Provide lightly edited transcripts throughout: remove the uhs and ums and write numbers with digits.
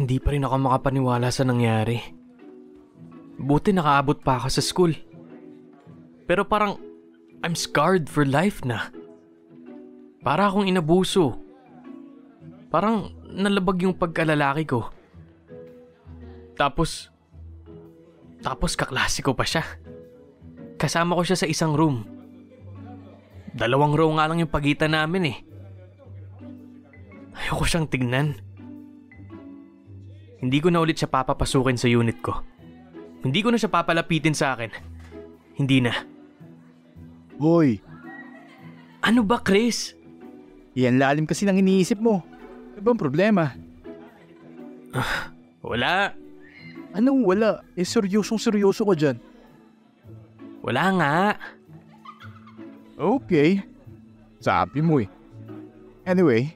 Hindi pa rin ako makapaniwala sa nangyari. Buti nakaabot pa ako sa school. Pero parang I'm scarred for life na. Para akong inabuso. Parang nalabag yung pagkalalaki ko. Tapos kaklase ko pa siya. Kasama ko siya sa isang room. 2 row nga lang yung pagitan namin eh. Ayoko siyang tignan. Hindi ko na ulit siya papapasukin sa unit ko. Hindi ko na siya papalapitin sa akin. Hindi na. Hoy! Ano ba, Chris? Yan lalim kasi nang iniisip mo. Ano bang problema? Wala. Anong wala? Seryosong-seryoso ka dyan. Wala nga. Okay. Sabi mo eh. Anyway,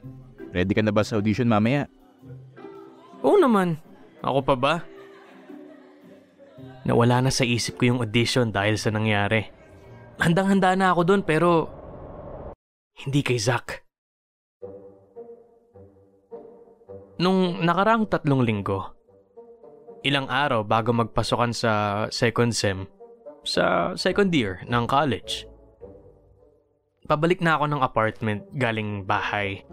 ready ka na ba sa audition mamaya? Oo naman. Ako pa ba? Nawala na sa isip ko yung audition dahil sa nangyari. Handang-handa na ako doon pero hindi kay Zach. Nung nakaraang 3 linggo, ilang araw bago magpasokan sa second sem, sa second year ng college, pabalik na ako ng apartment galing bahay.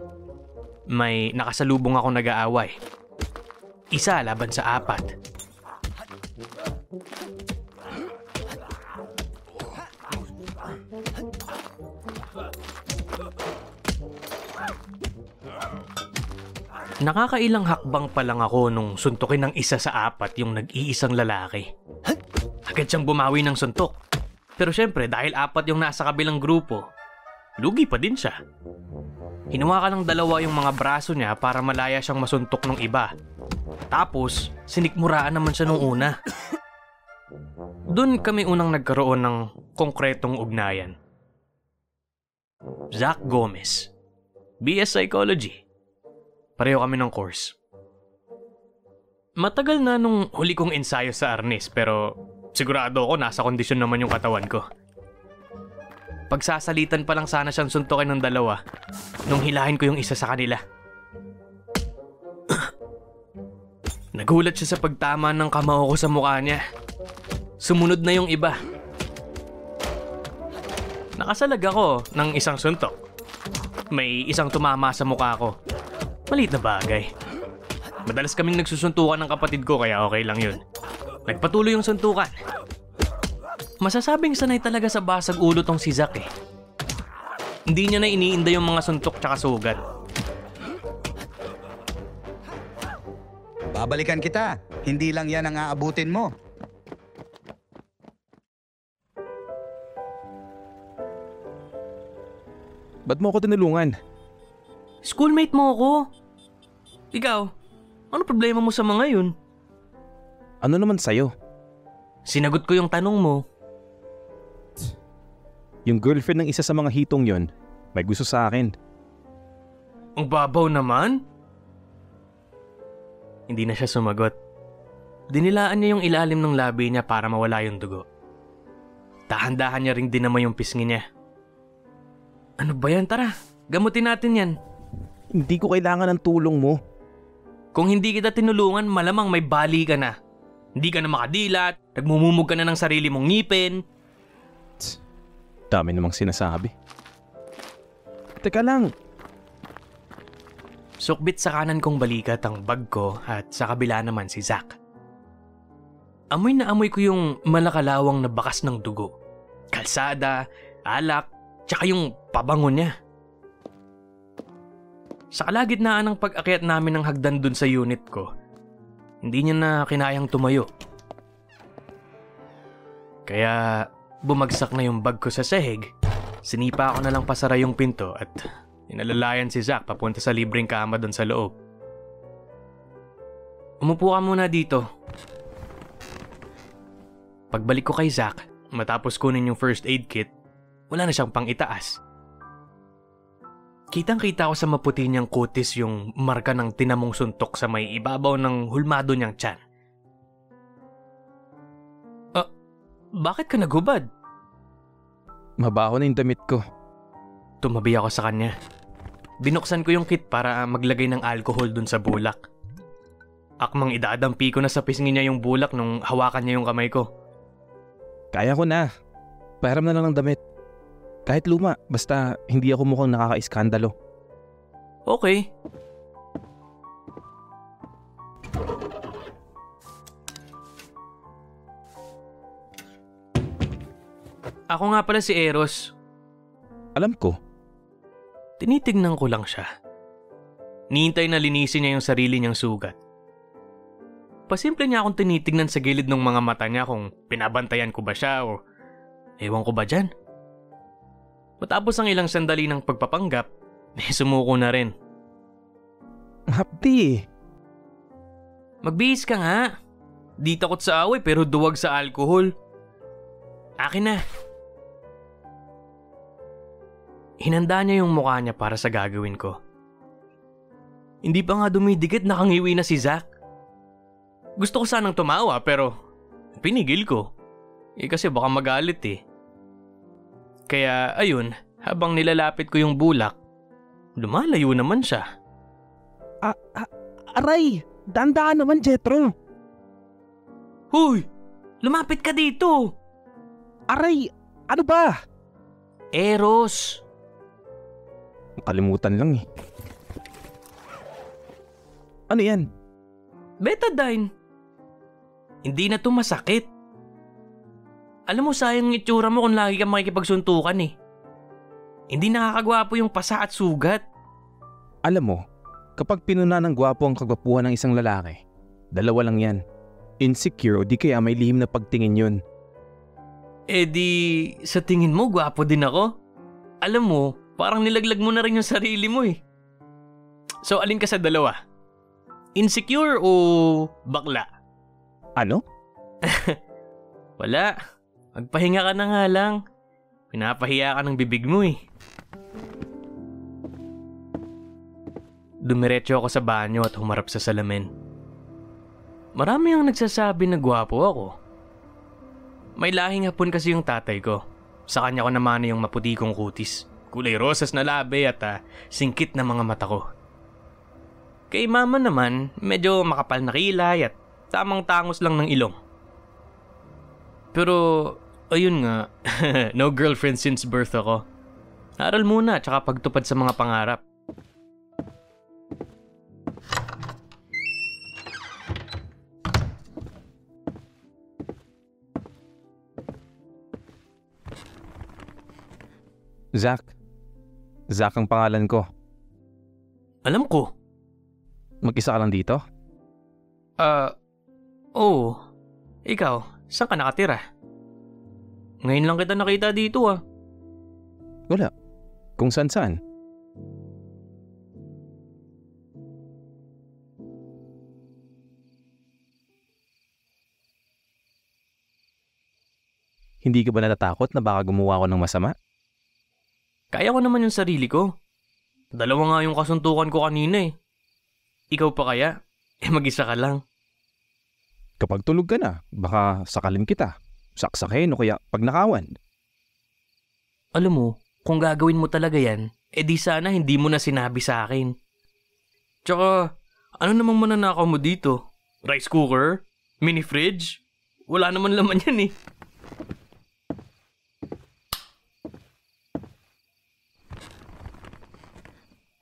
May nakasalubong ako nag-aaway. 1 laban sa 4. Nakakailang hakbang pa lang ako nung suntukin ng 1 sa 4 yung nag-iisang lalaki. Agad siyang bumawi ng suntok. Pero syempre dahil 4 yung nasa kabilang grupo, lugi pa din siya. Hinawakan ng 2 yung mga braso niya para malaya siyang masuntok ng iba. Tapos sinikmuraan naman siya nung una. Doon kami unang nagkaroon ng konkretong ugnayan. Zach Gomez, BS Psychology. Pareho kami ng course. Matagal na nung huli kong ensayo sa arnis pero sigurado ako nasa kondisyon naman yung katawan ko. Pagsasalitan pa lang sana siyang suntukin ng 2 nung hilahin ko yung isa sa kanila. Nagulat siya sa pagtama ng kamao ko sa mukha niya. Sumunod na yung iba. Nakasalag ako ng isang suntok. May isang tumama sa mukha ko. Maliit na bagay. Madalas kaming nagsusuntukan ng kapatid ko kaya okay lang yun. Nagpatuloy yung suntukan. Masasabing sanay talaga sa basag ulo tong si Zach eh. Hindi niya na iniinda yung mga suntok tsaka sugat. Babalikan kita. Hindi lang yan ang aabutin mo. Ba't mo ako tinulungan? Schoolmate mo ako. Ikaw, ano problema mo sa mga yun? Ano naman sa'yo? Sinagot ko yung tanong mo. Yung girlfriend ng isa sa mga hitong yon, may gusto sa akin. Ang babaw naman. Hindi na siya sumagot. Dinilaan niya yung ilalim ng labi niya para mawala yung dugo. Dahan-dahan niya ring dinama yung pisngi niya. Ano ba yan? Tara, gamutin natin yan. Hindi ko kailangan ng tulong mo. Kung hindi kita tinulungan, malamang may bali ka na. Hindi ka na makadilat, nagmumumog ka na ng sarili mong ngipin. Dami namang sinasabi. Teka lang. Sukbit sa kanan kong balikat ang bag ko at sa kabila naman si Zach. Amoy na amoy ko yung malakalawang na bakas ng dugo. Kalsada, alak, tsaka yung pabango niya. Sa kalagitnaan ng pag-akyat namin ng hagdan dun sa unit ko, hindi niya na kinayang tumayo. Kaya bumagsak na yung bag ko sa sahig, sinipa ko na lang pasara yung pinto at inalalayan si Zach papunta sa libreng kama dun sa loob. Umupo ka muna dito. Pagbalik ko kay Zach, matapos kunin yung first aid kit, wala na siyang pang-itaas. Kitang-kita ko sa maputi niyang kutis yung marka ng tinamong suntok sa may ibabaw ng hulmado niyang tiyan. Bakit ka naghubad? Mabaho na yung damit ko. Tumabi ako sa kanya. Binuksan ko yung kit para maglagay ng alcohol dun sa bulak. Akmang idadampi ko na sa pisngi niya yung bulak nung hawakan niya yung kamay ko. Kaya ko na. Pahiram na lang ng damit. Kahit luma, basta hindi ako mukhang nakaka-iskandalo. Okay. Ako nga pala si Eros. Alam ko. Tinitignan ko lang siya. Nihintay na linisin niya yung sarili niyang sugat. Pasimple niya akong tinitignan sa gilid ng mga mata niya kung pinabantayan ko ba siya o ewan ko ba dyan. Matapos ang ilang sandali ng pagpapanggap, sumuko na rin. Hapdi. Magbihis ka nga. Di takot sa away pero duwag sa alkohol. Akin na. Hinanda niya yung mukha niya para sa gagawin ko. Hindi pa nga dumidikit nakangiwi na si Zach. Gusto ko sanang tumawa pero pinigil ko. Kasi baka magalit eh. Kaya ayun, habang nilalapit ko yung bulak, lumalayo naman siya. Aray! Dandaan naman, Jetro! Huy! Lumapit ka dito! Aray! Ano ba? Eros! Kalimutan lang eh. Ano yan? Betadine. Hindi na to masakit. Alam mo sayang yung itsura mo kung lagi kang makikipagsuntukan eh. Hindi nakakagwapo yung pasa at sugat. Alam mo, kapag pinuna ng gwapo ang kagwapuhan ng isang lalaki, dalawa lang yan. Insecure o di kaya may lihim na pagtingin yun. Eh di, sa tingin mo gwapo din ako? Alam mo, parang nilaglag mo na rin yung sarili mo eh. So alin ka sa dalawa? Insecure o bakla? Ano? Wala. Magpahinga ka na nga lang. Pinapahiya ka ng bibig mo eh. Dumiretso ako sa banyo at humarap sa salamin. Marami ang nagsasabi na gwapo ako. May lahing Hapon kasi yung tatay ko. Sa kanya ko naman yung maputi kong kutis. Kulay rosas na labi at singkit na mga mata ko. Kay mama naman, medyo makapal na kilay at tamang tangos lang ng ilong. Pero, ayun nga, no girlfriend since birth ako. Aral muna tsaka pagtupad sa mga pangarap. Zach. Zach ang pangalan ko. Alam ko. Mag-isa ka lang dito? Oo. Ikaw, saan ka nakatira? Ngayon lang kita nakita dito ah. Wala. Kung saan-saan. Hindi ka ba natatakot na baka gumawa ko ng masama? Kaya ko naman yung sarili ko. Dalawa nga yung kasuntukan ko kanina eh. Ikaw pa kaya? Mag-isa ka lang. Kapag tulog ka na, baka sakalin kita. Saksakin o kaya pagnakawan. Alam mo, kung gagawin mo talaga yan, di sana hindi mo na sinabi sa akin. Tsaka, ano namang mananakaw mo dito? Rice cooker? Mini fridge? Wala naman laman yan eh.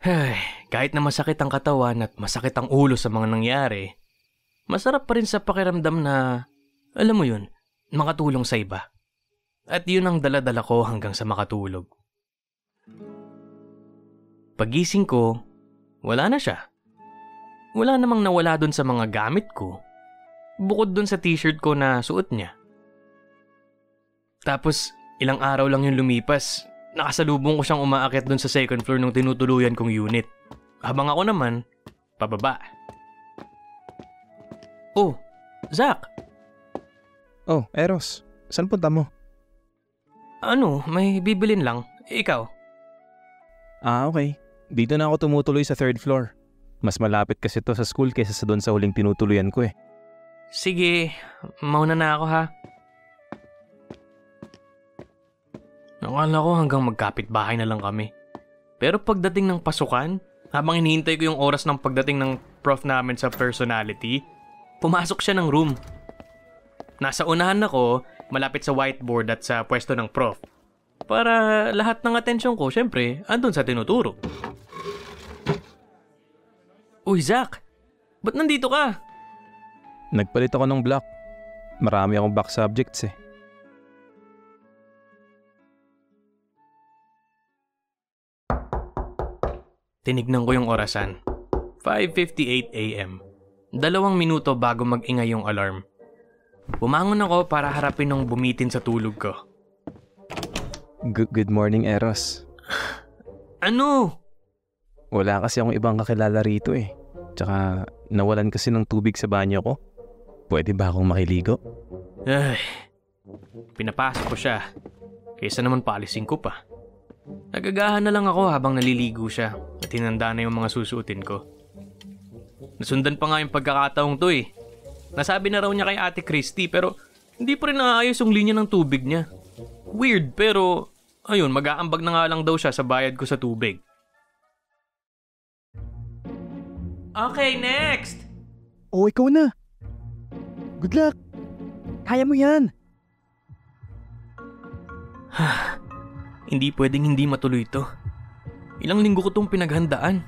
Ay, kahit na masakit ang katawan at masakit ang ulo sa mga nangyari, masarap pa rin sa pakiramdam na, alam mo yun, makatulong sa iba. At yun ang dala-dala ko hanggang sa makatulog. Pagising ko, wala na siya. Wala namang nawala dun sa mga gamit ko, bukod dun sa t-shirt ko na suot niya. Tapos, ilang araw lang yung lumipas, nakasalubong ko siyang umaakyat dun sa second floor ng tinutuluyan kong unit. Habang ako naman, pababa. Oh, Zach! Oh, Eros. Saan punta mo? Ano, may bibilin lang. Ikaw? Okay. Dito na ako tumutuloy sa third floor. Mas malapit kasi to sa school kaysa sa doon sa huling tinutuluyan ko eh. Sige, mauna na ako ha. Nakala ko hanggang magkapit-bahay na lang kami. Pero pagdating ng pasukan, habang hinihintay ko yung oras ng pagdating ng prof namin sa personality, pumasok siya ng room. Nasa unahan ako, malapit sa whiteboard at sa pwesto ng prof. Para lahat ng atensyon ko, syempre, andun sa tinuturo. Uy, Zach! Ba't nandito ka? Nagpalit ako ng block. Marami akong back subjects eh. Tinignan ko yung orasan. 5:58 a.m. 2 minuto bago mag-ingay yung alarm. Bumangon ako para harapin ng bumitin sa tulog ko. Good morning, Eros. Ano? Wala kasi akong ibang kakilala rito eh. Tsaka nawalan kasi ng tubig sa banyo ko. Pwede ba akong makiligo? Ay, pinapasok ko siya. Kaysa naman paalisin ko pa. Nagagahan na lang ako habang naliligo siya at hinanda na yung mga susuotin ko. Nasundan pa nga yung pagkakataong to eh. Nasabi na raw niya kay Ate Christy pero hindi pa rin naayos yung linya ng tubig niya. Weird pero ayun, mag-aambag na nga lang daw siya sa bayad ko sa tubig. Okay, next! Oh, ikaw na. Good luck. Kaya mo yan. Hindi pwedeng hindi matuloy ito. Ilang linggo ko itong pinaghandaan.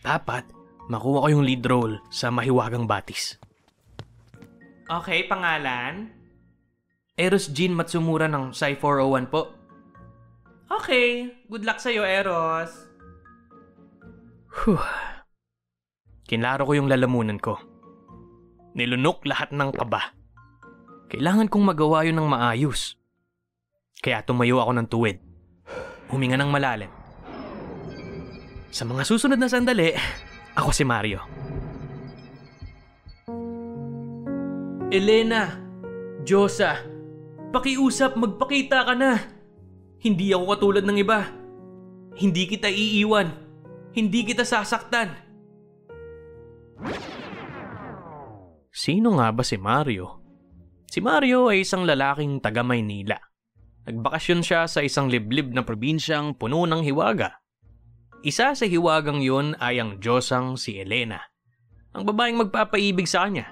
Dapat, makuha ko yung lead role sa Mahiwagang Batis. Okay, pangalan? Eros Jean Matsumura ng Psi 401 po. Okay, good luck sa'yo, Eros. Kinlaro ko yung lalamunan ko. Nilunok lahat ng kaba. Kailangan kong magawa yun ng maayos. Kaya tumayo ako ng tuwid. Huminga ng malalim. Sa mga susunod na sandali, ako si Mario. Elena, Diyosa, pakiusap, magpakita ka na. Hindi ako katulad ng iba. Hindi kita iiwan. Hindi kita sasaktan. Sino nga ba si Mario? Si Mario ay isang lalaking taga Maynila. Nagbakasyon siya sa isang liblib na probinsyang puno ng hiwaga. Isa sa hiwagang yun ay ang Diyosang si Elena, ang babaeng magpapaibig sa kanya.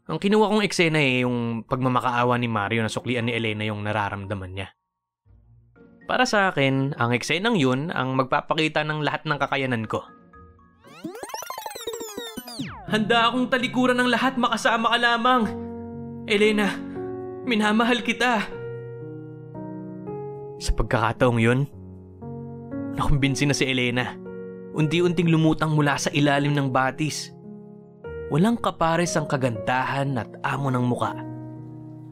Ang kinuha kong eksena ay yung pagmamakaawa ni Mario na suklian ni Elena yung nararamdaman niya. Para sa akin, ang eksenang yun ang magpapakita ng lahat ng kakayanan ko. Handa akong talikuran ng lahat, makasama ka lamang. Elena, minamahal kita. Sa pagkakataong yun, nakumbinsi na si Elena. Unti-unting lumutang mula sa ilalim ng batis. Walang kapares ang kagandahan at amo ng muka.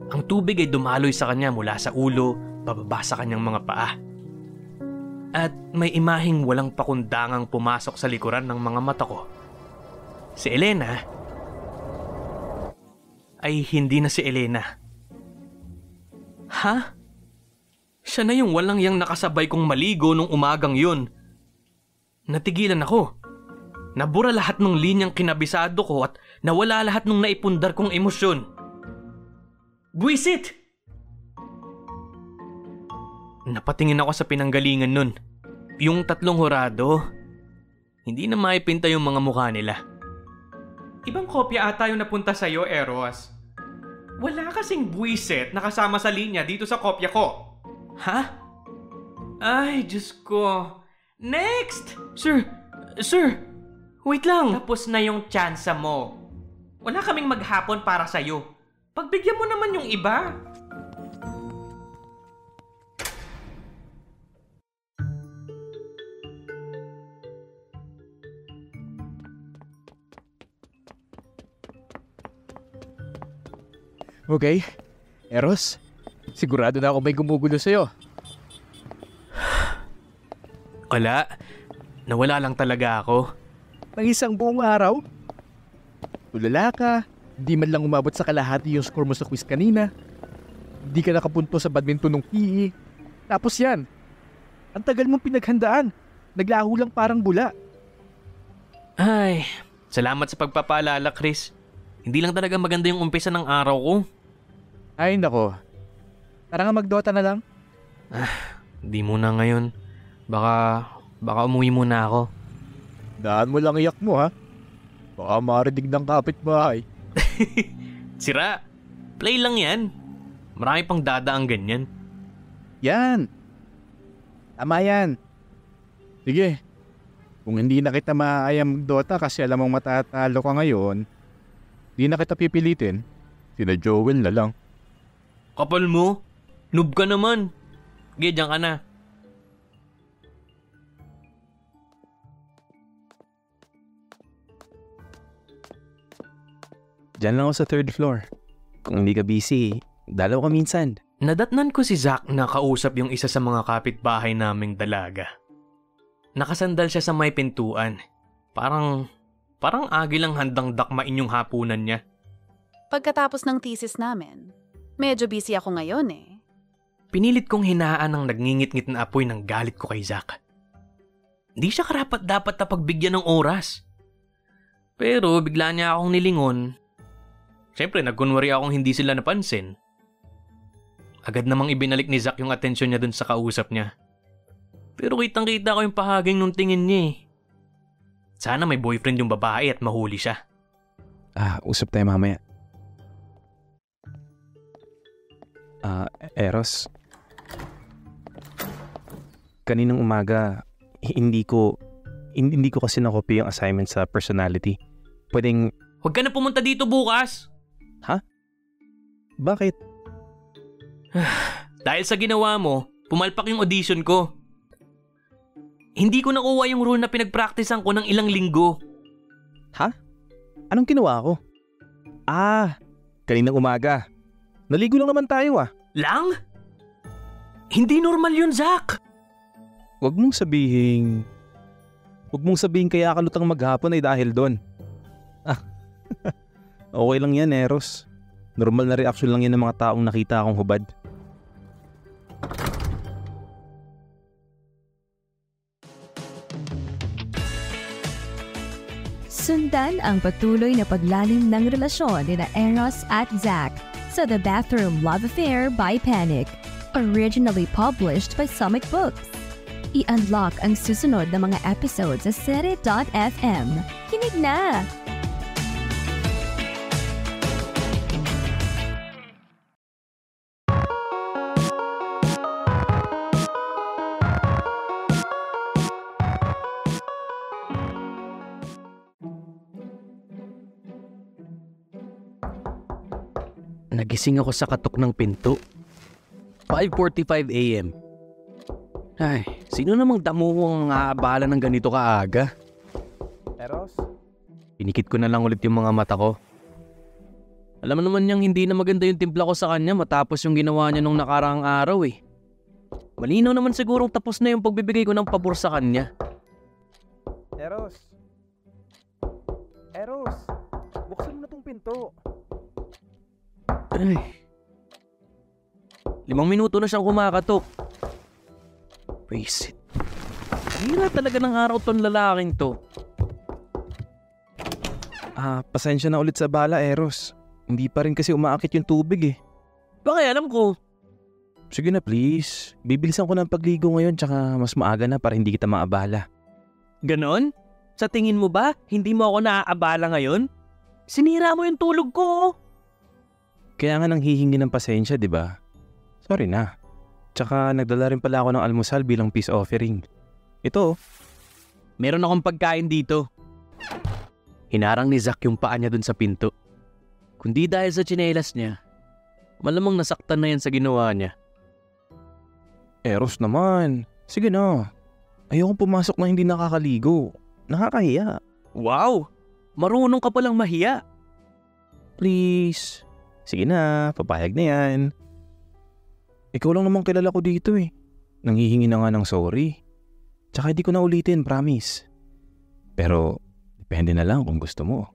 Ang tubig ay dumaloy sa kanya mula sa ulo, pababa sa kanyang mga paa. At may imaheng walang pakundangang pumasok sa likuran ng mga mata ko. Si Elena ay hindi na si Elena. Ha? Siya na yung walang yang nakasabay kong maligo nung umagang yun. Natigilan ako. Nabura lahat ng linyang kinabisado ko at nawala lahat ng naipundar kong emosyon. Buwisit! Napatingin ako sa pinanggalingan nun. Yung 3 hurado, hindi na maipinta yung mga mukha nila. Ibang kopya ata yung napunta sa'yo, Eros. Wala kasing buwisit na kasama sa linya dito sa kopya ko. Ha? Ay, Diyos ko. Next! Sir, wait lang. Tapos na yung tsansa mo. Wala kaming maghapon para sa'yo. Pagbigyan mo naman yung iba. Okay. Eros, sigurado na ako may gumugulo sa'yo. Wala. Nawala lang talaga ako. Nang isang buong araw? Tulala ka, di man lang umabot sa kalahati yung score mo sa quiz kanina. Di ka nakapunto sa badminton ng PE. Tapos yan, ang tagal mong pinaghandaan. Naglaho lang parang bula. Ay, salamat sa pagpapaalala, Chris. Hindi lang talaga maganda yung umpisa ng araw ko. Ay nako, tara nga mag-Dota na lang. Di muna ngayon. Baka umuwi muna ako. Daan mo lang iyak mo ha. Baka marinig ng kapitbahay. Sira, play lang yan. Marami pang dadaang ganyan. Yan. Tama yan. Sige. Kung hindi na kita maaayam Dota kasi alam mong matatalo ka ngayon, di na kita pipilitin. Sina Joel na lang. Kapal mo? Noob ka naman. Sige, diyan ka na. Diyan lang ako sa 3rd floor. Kung hindi ka busy, dalaw ka minsan. Nadatnan ko si Zack na kausap yung isa sa mga kapitbahay naming dalaga. Nakasandal siya sa may pintuan. Parang agi lang handang dakmain yung hapunan niya. Pagkatapos ng thesis namin, medyo busy ako ngayon eh. Pinilit kong hinaan ang nagngingit-ngit na apoy ng galit ko kay Zack. Hindi siya karapat-dapat na pagbigyan ng oras. Pero bigla niya akong nilingon. Siyempre, nagkunwari akong hindi sila napansin. Agad namang ibinalik ni Zack yung atensyon niya dun sa kausap niya. Pero kitang-kita ko yung pahaging nung tingin niya eh. Sana may boyfriend yung babae at mahuli siya. Usap tayo mamaya. Eros. Kaninang umaga, hindi ko kasi nakopy yung assignment sa personality. Pwedeng... Huwag ka na pumunta dito bukas! Ha? Bakit? Dahil sa ginawa mo, pumalpak yung audition ko. Hindi ko nakuha yung role na pinagpraktisan ko ng ilang linggo. Ha? Anong ginawa ko? Kaninang umaga. Naligo lang naman tayo Lang? Hindi normal yun, Zack! Huwag mong sabihin kaya ka lutang maghapon ay dahil doon. Okay lang yan, Eros. Normal na reaksyon lang yan ng mga taong nakita akong hubad. Sundan ang patuloy na paglalim ng relasyon ni Eros at Zack sa The Bathroom Love Affair by Panic, originally published by Summit Books. I-unlock ang susunod na mga episodes sa Sere.fm. Kinig na! Nagising ako sa katok ng pinto. 5:45 a.m. Ay, sino namang damuhong aabala ng ganito kaaga? Eros? Pinikit ko na lang ulit yung mga mata ko. Alam naman niyang hindi na maganda yung timpla ko sa kanya matapos yung ginawa niya nung nakaraang araw eh. Malinaw naman sigurong tapos na yung pagbibigay ko ng pabor sa kanya. Eros? Buksan mo na tong pinto. Ay. 5 minuto na siyang kumakatok. Face it. Hira talaga ng araw tong lalaking to. Pasensya na ulit sa bala, Eros. Hindi pa rin kasi umaakit yung tubig eh. Bakit alam ko? Sige na please. Bibilisan ko ng pagligo ngayon tsaka mas maaga na para hindi kita maabala. Ganon? Sa tingin mo ba, hindi mo ako naaabala ngayon? Sinira mo yung tulog ko. Kaya nga nang hihingi ng pasensya, di ba? Sorry na. Tsaka nagdala rin pala ako ng almusal bilang peace offering. Ito. Meron akong pagkain dito. Hinarang ni Zack yung paa niya dun sa pinto. Kundi dahil sa tsinelas niya, malamang nasaktan na yan sa ginawa niya. Eros naman. Sige na. Ayokong pumasok na hindi nakakaligo. Nakakahiya. Wow! Marunong ka palang mahiya. Please. Sige na, papayag na yan. Ikaw lang naman kilala ko dito eh. Nanghihingi na nga ng sorry. Tsaka hindi ko na ulitin, promise. Pero, depende na lang kung gusto mo.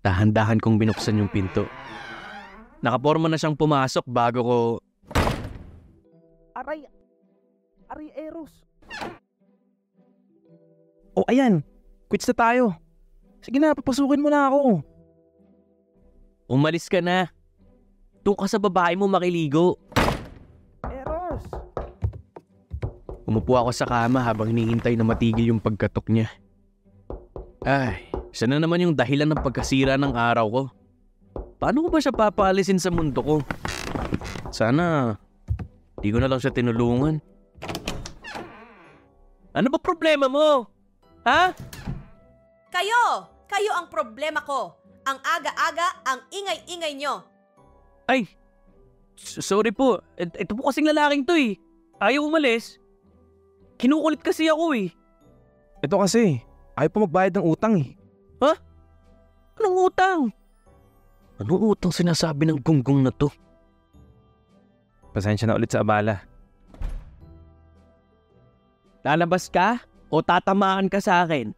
Dahan-dahan kong binuksan yung pinto. Nakaporma na siyang pumasok bago ko... Aray, Eros. Oh, ayan. Quits na tayo. Sige na, papasukin mo na ako. Umalis ka na. Doon ka sa babae mo makiligo. Eros! Umupo ako sa kama habang hinihintay na matigil yung pagkatok niya. Ay, siya na naman yung dahilan ng pagkasira ng araw ko. Paano ko ba siya papaalisin sa mundo ko? Sana, di ko na lang siya tinulungan. Ano ba problema mo? Ha? Kayo ang problema ko. Ang aga-aga, ang ingay-ingay nyo. Ay, sorry po. Ito po kasing lalaking to eh. Ayaw umalis. Kinukulit kasi ako eh. Ito kasi, ayaw pa magbayad ng utang eh. Ha? Anong utang? Anong utang sinasabi ng gunggong na to? Pasensya na ulit sa abala. Lalabas ka o tatamaan ka sa akin?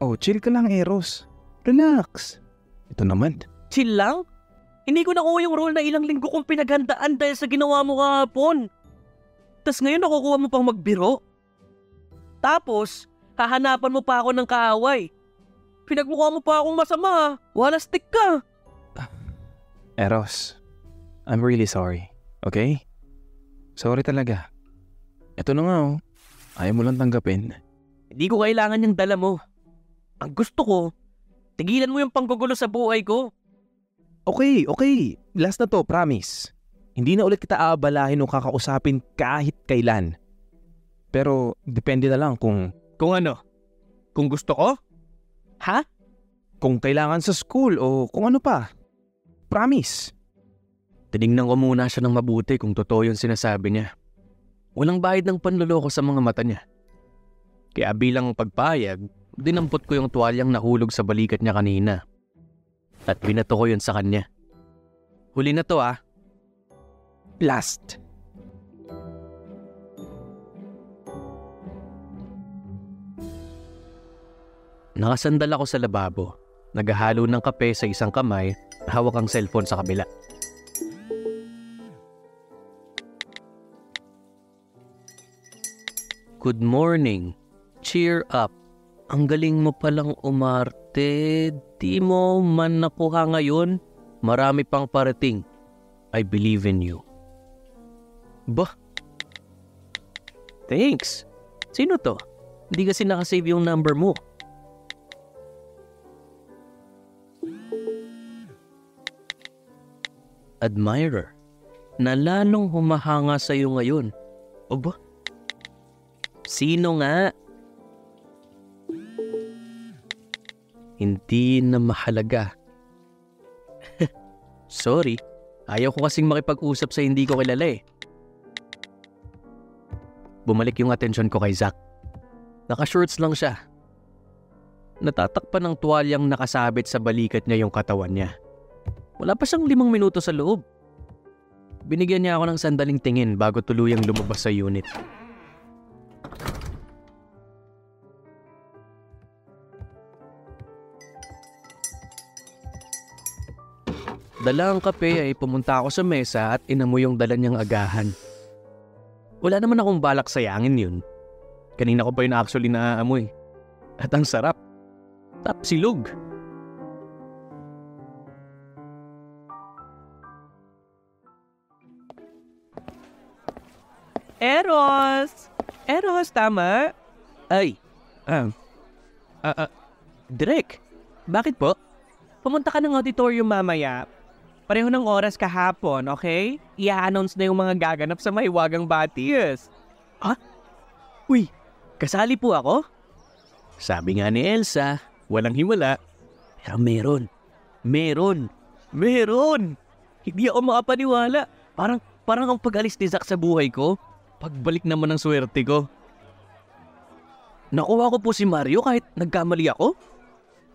Oh, chill ka lang, Eros. Relax. Ito naman. Chill lang? Hindi ko nakuha yung role na ilang linggo kong pinaghandaan dahil sa ginawa mo kahapon. Tas ngayon nakukuha mo pang magbiro. Tapos, hahanapan mo pa ako ng kaaway. Pinagmukha mo pa akong masama. Wala stick ka. Eros, I'm really sorry. Okay? Sorry talaga. Ito na nga oh. Ayaw mo lang tanggapin. Hindi ko kailangan yung dala mo. Ang gusto ko, tigilan mo yung panggugulo sa buhay ko. Okay. Last na to, promise. Hindi na ulit kita aabalahin o kakausapin kahit kailan. Pero depende na lang kung... Kung ano? Kung gusto ko? Ha? Kung kailangan sa school o kung ano pa. Promise. Tinignan ko muna siya ng mabuti kung totoo yung sinasabi niya. Walang bahid ng panloloko sa mga mata niya. Kaya bilang pagpayag, dinampot ko yung tuwalyang nahulog sa balikat niya kanina. At binato ko yun sa kanya. Huli na to ah. Last. Nakasandal ako sa lababo. Naghahalo ng kape sa isang kamay, hawak ang cellphone sa kabila. Good morning. Cheer up. Ang galing mo palang umarte. Di mo man nakuha ngayon. Marami pang parating. I believe in you. Bah. Thanks. Sino to? Hindi kasi nakasave yung number mo. Admirer. Na lalong humahanga sa'yo ngayon. O ba? Sino nga? Hindi na mahalaga. Sorry. Ayaw ko kasing makipag-usap sa hindi ko kilala eh. Bumalik yung atensyon ko kay Zach. Naka-shorts lang siya. Natatakpan ng tuwalyang nakasabit sa balikat niya yung katawan niya. Wala pa siyang 5 minuto sa loob. Binigyan niya ako ng sandaling tingin bago tuluyang lumabas sa unit. Dala ang kape ay pumunta ako sa mesa at inamoy yung dala niyang agahan. Wala naman akong balak sayangin yun. Kanina ko pa yun actually naaamoy. At ang sarap. Tapsilog. Eros, tama? Ay, Direk, bakit po? Pumunta ka ng auditorium mamaya. Pareho ng oras kahapon, okay? I-announce na yung mga gaganap sa Mahiwagang Batis. Ha? Uy, kasali po ako? Sabi nga ni Elsa, walang himala. Pero meron. Hindi ako makapaniwala. Parang ang pag-alis ni Zach sa buhay ko. Pagbalik naman ng swerte ko. Nakuha ko po si Mario kahit nagkamali ako?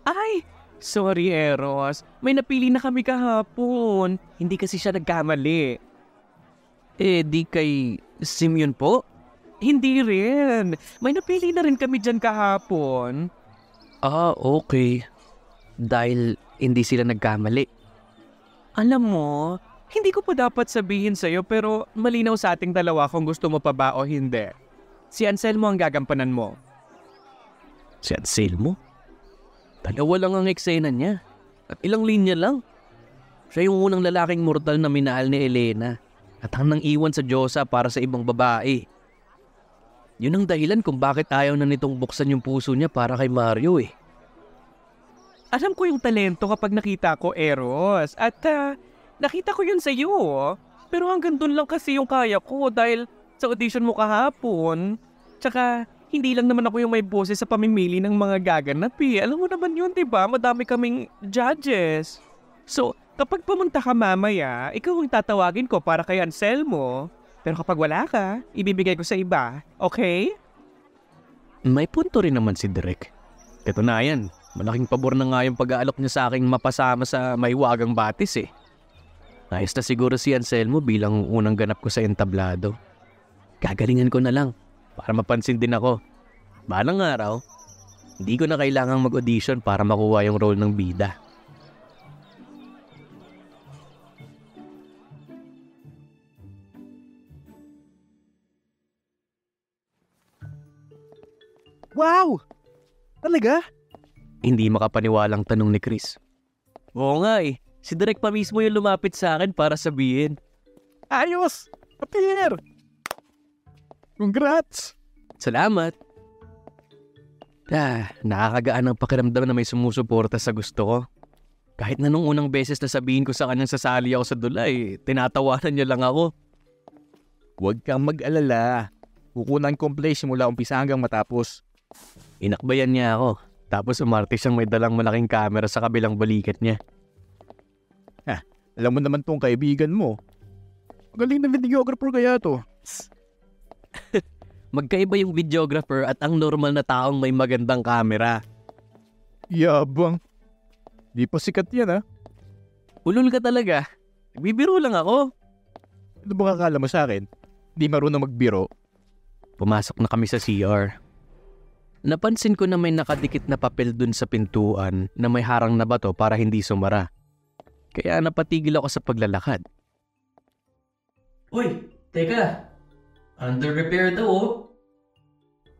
Ay, sorry Eros. May napili na kami kahapon. Hindi kasi siya nagkamali. Di kay Simeon po? Hindi rin. May napili na rin kami dyan kahapon. Ah, okay. Dahil hindi sila nagkamali. Alam mo, hindi ko pa dapat sabihin sa'yo pero malinaw sa ating dalawa kung gusto mo pa ba o hindi. Si Anselmo ang gagampanan mo. Si Anselmo? Dalawa lang ang eksena niya. At ilang linya lang. Siya yung unang lalaking mortal na minahal ni Elena. At ang nang iwan sa Diyosa para sa ibang babae. Yun ang dahilan kung bakit ayaw na nitong buksan yung puso niya para kay Mario eh. Alam ko yung talento kapag nakita ko, Eros. At nakita ko yun sa iyo. Pero hanggang dun lang kasi yung kaya ko dahil sa audition mo kahapon. Tsaka hindi lang naman ako yung may boses sa pamimili ng mga gaganap eh. Alam mo naman yun, diba? Madami kaming judges. So, kapag pumunta ka mamaya, ikaw ang tatawagin ko para kay Anselmo. Pero kapag wala ka, ibibigay ko sa iba. Okay? May punto rin naman si Derek. Katunayan, malaking pabor na nga yung pag-aalok niya sa aking mapasama sa Mahiwagang Batis eh. Ayos na siguro si Anselmo bilang unang ganap ko sa entablado. Gagalingan ko na lang para mapansin din ako. Balang araw, hindi ko na kailangang mag-audition para makuha yung role ng bida. Wow! Talaga? Hindi makapaniwalang tanong ni Chris. Oo nga eh, si Derek pa mismo yung lumapit sa akin para sabihin. Ayos! Appear! Congrats! Salamat! Nakakagaan ang pakiramdam na may sumusuporta sa gusto ko. Kahit na nung unang beses na sabihin ko sa kanyang sasali ako sa dula tinatawanan niya lang ako. Huwag kang mag-alala. Kukunan ko ang place mula umpisa hanggang matapos. Inakbayan niya ako. Tapos umarte siyang may dalang malaking camera sa kabilang balikat niya. Alam mo naman tong kaibigan mo. Magaling na videographer kaya to. Magkaiba yung videographer at ang normal na taong may magandang camera. Yabang. Di pa sikat yan ha. Ulol ka talaga. Nagbibiro lang ako. Ano bang akala mo sa akin? Di marunong magbiro. Pumasok na kami sa CR. Napansin ko na may nakadikit na papel dun sa pintuan na may harang na bato para hindi sumara. Kaya napatigil ako sa paglalakad. Uy, teka. Under repair daw oh.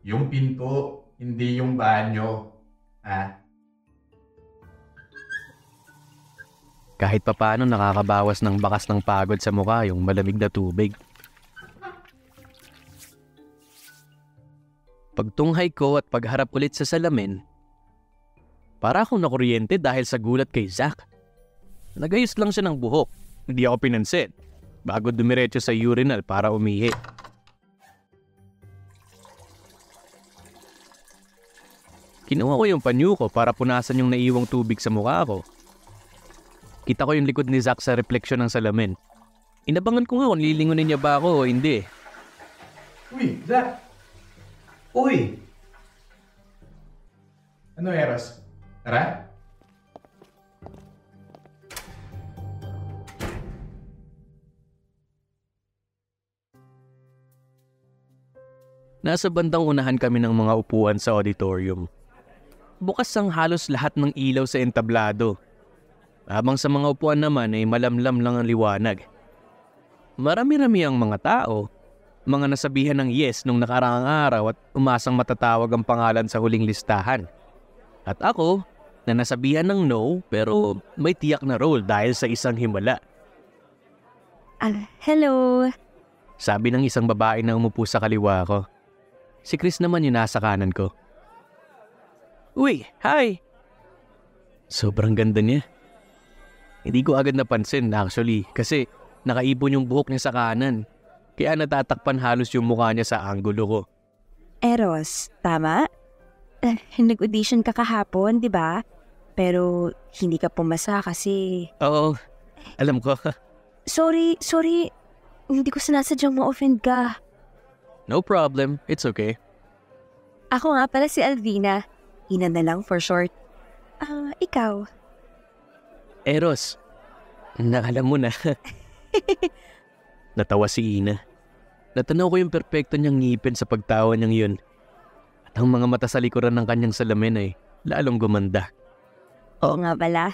Yung pinto, hindi yung banyo. Kahit papaano nakakabawas ng bakas ng pagod sa mukha yung malamig na tubig. Pagtunghay ko at pagharap ulit sa salamin, para akong nakuryente dahil sa gulat kay Zach. Nagayos lang siya ng buhok, hindi ako pinansin, bago dumiretso sa urinal para umihi. Kinuha ko yung panyo ko para punasan yung naiwang tubig sa mukha ko. Kita ko yung likod ni Zach sa refleksyon ng salamin. Inabangan ko nga kung lilingunin niya ba ako o hindi. Uy, Zach! Uy! Ano, Eros? Tara? Nasa bandang unahan kami ng mga upuan sa auditorium. Bukas ang halos lahat ng ilaw sa entablado. Habang sa mga upuan naman ay malamlam lang ang liwanag. Marami-rami ang mga tao, mga nasabihan ng yes nung nakaraang araw at umasang matatawag ang pangalan sa huling listahan. At ako, na nasabihan ng no pero may tiyak na role dahil sa isang himala. Hello. Sabi ng isang babae na umupo sa kaliwa ko. Si Chris naman yung nasa kanan ko. Uy, hi! Sobrang ganda niya. Hindi ko agad napansin actually kasi nakaipon yung buhok niya sa kanan. Kaya natatakpan halos yung mukha niya sa anggulo ko. Eros, tama? Nag-audition ka kahapon, di ba? Pero hindi ka pumasa kasi... Oo, alam ko. Sorry. Hindi ko sinasadyang ma-offend ka. No problem, it's okay. Ako nga pala si Alvina. Ina na lang for short. Ikaw? Eros, alam mo na. Natawa si Ina. Natanaw ko yung perpekto niyang ngipin sa pagtawa niyang yun. At ang mga mata sa likuran ng kanyang salamin ay lalong gumanda. Oo nga pala.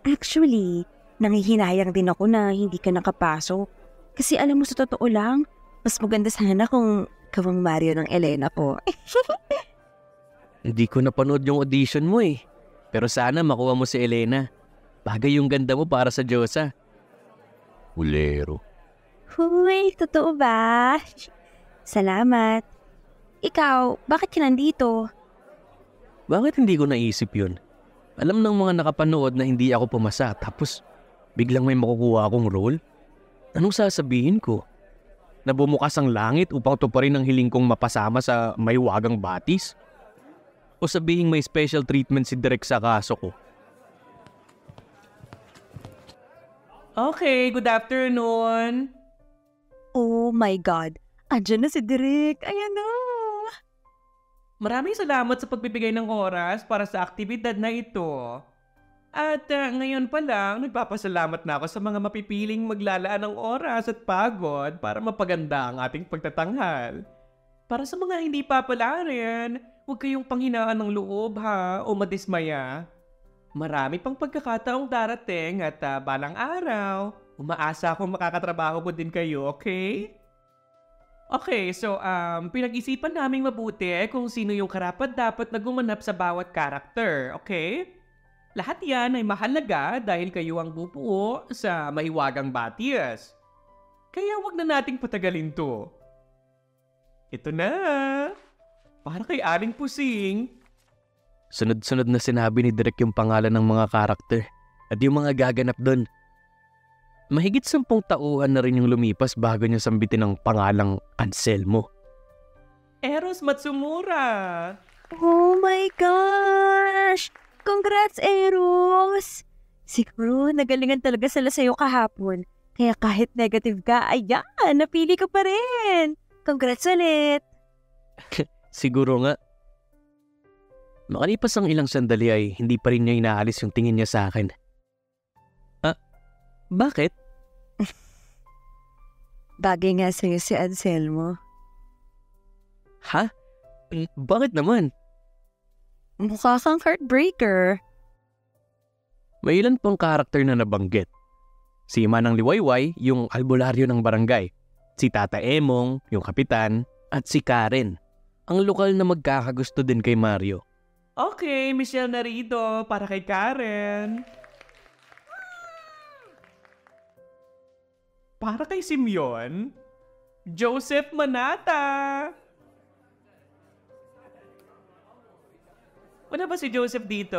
Actually, nanghihinayang din ako na hindi ka nakapasok. Kasi alam mo sa totoo lang, mas maganda sana kung kawang Mario ng Elena ko. Hindi ko napanood yung audition mo eh. Pero sana makuha mo si Elena. Bagay yung ganda mo para sa Diyosa. Hulero. Huy, totoo ba? Salamat. Ikaw, bakit ka nandito? Bakit hindi ko naisip yun? Alam ng mga nakapanood na hindi ako pumasa tapos biglang may makukuha akong role? Anong sasabihin ko? Na bumukas ang langit upang tuparin ang hiling kong mapasama sa Mahiwagang Batis? O sabihin may special treatment si Direk sa kaso ko? Okay, good afternoon. Oh my God. Andiyan na si Direk. Ayan na. Maraming salamat sa pagbibigay ng oras para sa aktibidad na ito. At ngayon pa lang, nagpapasalamat na ako sa mga mapipiling maglalaan ng oras at pagod para mapaganda ang ating pagtatanghal. Para sa mga hindi papalarin, huwag kayong panghinaan ng loob ha o madismaya. Marami pang pagkakataong darating at balang araw, umaasa akong makakatrabaho ko din kayo, okay? Okay, so pinag-isipan naming mabuti kung sino yung karapat-dapat na gumanap sa bawat karakter, okay? Lahat yan ay mahalaga dahil kayo ang bubuo sa Mahiwagang Batis. Kaya wag na nating patagalin to. Ito na! Para kay Aling Pusing. Sunod-sunod na sinabi ni Direk yung pangalan ng mga karakter at yung mga gaganap doon. Mahigit 10 tauhan na rin yung lumipas bago niya sambitin ang pangalang Anselmo. Eros Matsumura! Oh my gosh! Congrats, Eros! Siguro nagalingan talaga sila sa'yo kahapon. Kaya kahit negative ka, ayan, napili ka pa rin. Congrats ulit! Siguro nga. Makalipas ang ilang sandali ay hindi pa rin niya inaalis yung tingin niya sa akin. Bakit? Bagay nga sa'yo si Anselmo. Ha? Bakit naman? Mukha kang heartbreaker. May ilan pang karakter na nabanggit. Si Manang Liwayway, yung albularyo ng barangay. Si Tata Emong, yung kapitan. At si Karen, ang lokal na magkakagusto din kay Mario. Okay, Michelle Narido para kay Karen. Para kay Simeon, Joseph Manata. Wala ba si Joseph dito?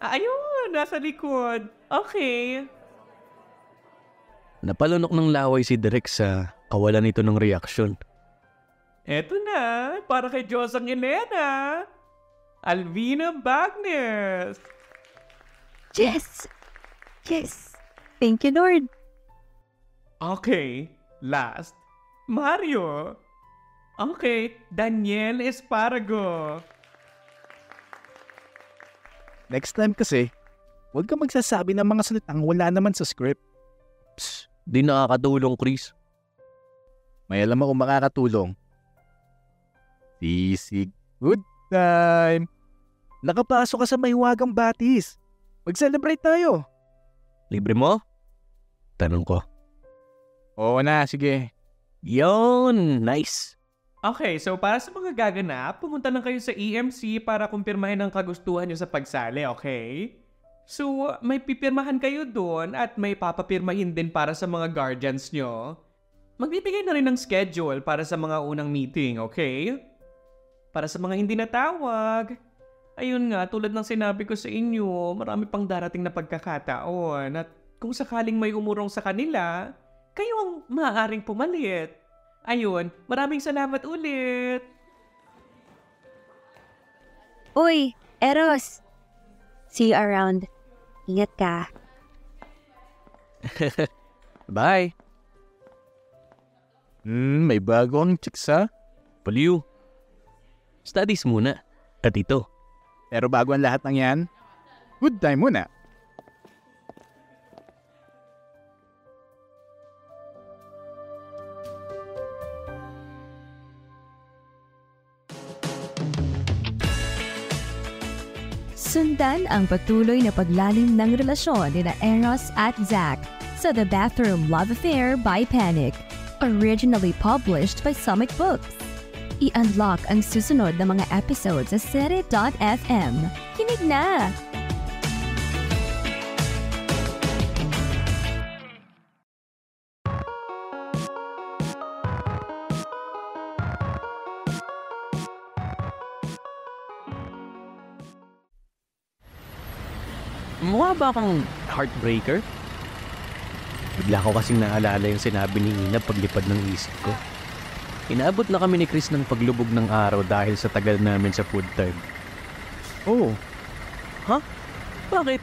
Ayun, nasa likod. Okay. Napalunok ng laway si Direk sa kawalan nito ng reaksyon. Eto na, para kay Josang Elena. Alvina Bagnes. Yes! Yes! Thank you, Lord. Okay, last, Mario. Okay, Daniel Esparago. Next time kasi, huwag ka magsasabi ng mga salitang wala naman sa script. Psst, di nakakatulong, Chris. May alam akong makakatulong. Sisig, good time. Nakapasok ka sa Mahiwagang Batis. Mag-celebrate tayo. Libre mo? Tanong ko. Oo na, sige. Yon, nice. Okay, so para sa mga gaganap, pumunta lang kayo sa EMC para kumpirmahin ang kagustuhan nyo sa pagsali, okay? So, may pipirmahan kayo doon at may papapirmahin din para sa mga guardians nyo. Magbibigay na rin ng schedule para sa mga unang meeting, okay? Para sa mga hindi natawag, ayun nga, tulad ng sinabi ko sa inyo, marami pang darating na pagkakataon at kung sakaling may umurong sa kanila, kayo ang maaaring pumalit. Ayun, maraming salamat ulit. Uy, Eros. See you around. Ingat ka. Bye. May bagong chicks ha? Paliw. Studies muna. At ito. Pero bago ang lahat ng yan, good time muna. Sundan ang patuloy na paglalim ng relasyon nina Eros at Zack sa The Bathroom Love Affair by Panic, originally published by Summit Books. I-unlock ang susunod na mga episodes sa Sere.fm. Kinig na! Mukha ba akong heartbreaker? Bigla ko kasing naalala yung sinabi ni Ina paglipad ng isip ko. Inaabot na kami ni Chris ng paglubog ng araw dahil sa tagal namin sa food time. Oo, Ha? Bakit?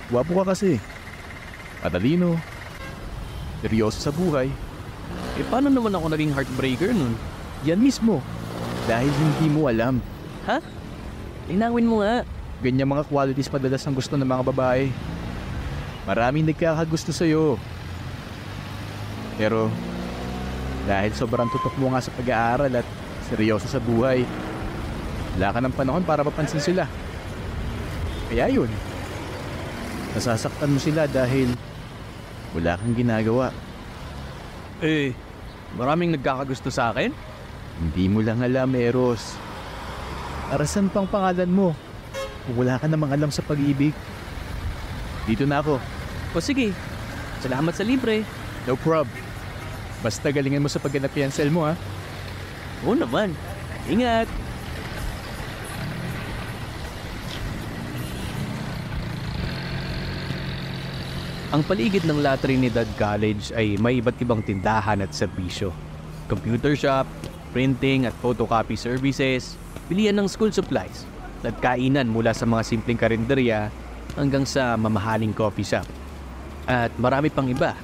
wapo ka kasi. Matalino. Seryoso sa buhay. Paano naman ako naging heartbreaker nun? Yan mismo. Dahil hindi mo alam. Ha? Linawin mo nga. Ganyan mga qualities madalas ang gusto ng mga babae. Maraming nagkakagusto sa'yo. Pero, dahil sobrang tutok mo nga sa pag-aaral at seryoso sa buhay, wala ka ng panahon para mapansin sila. Kaya yun, nasasaktan mo sila dahil wala kang ginagawa. Maraming nagkakagusto sa akin? Hindi mo lang alam, Eros. Arasan pang pangalan mo kung wala ka namang alam sa pag-ibig. Dito na ako. O sige, salamat sa libre. No prob. Basta galingan mo sa pagganap pencil mo, ha? Oo naman. Ingat. Ang paligid ng La Trinidad College ay may iba't ibang tindahan at serbisyo. Computer shop, printing at photocopy services, bilihan ng school supplies, at kainan mula sa mga simpleng karinderya hanggang sa mamahaling coffee shop. At marami pang iba.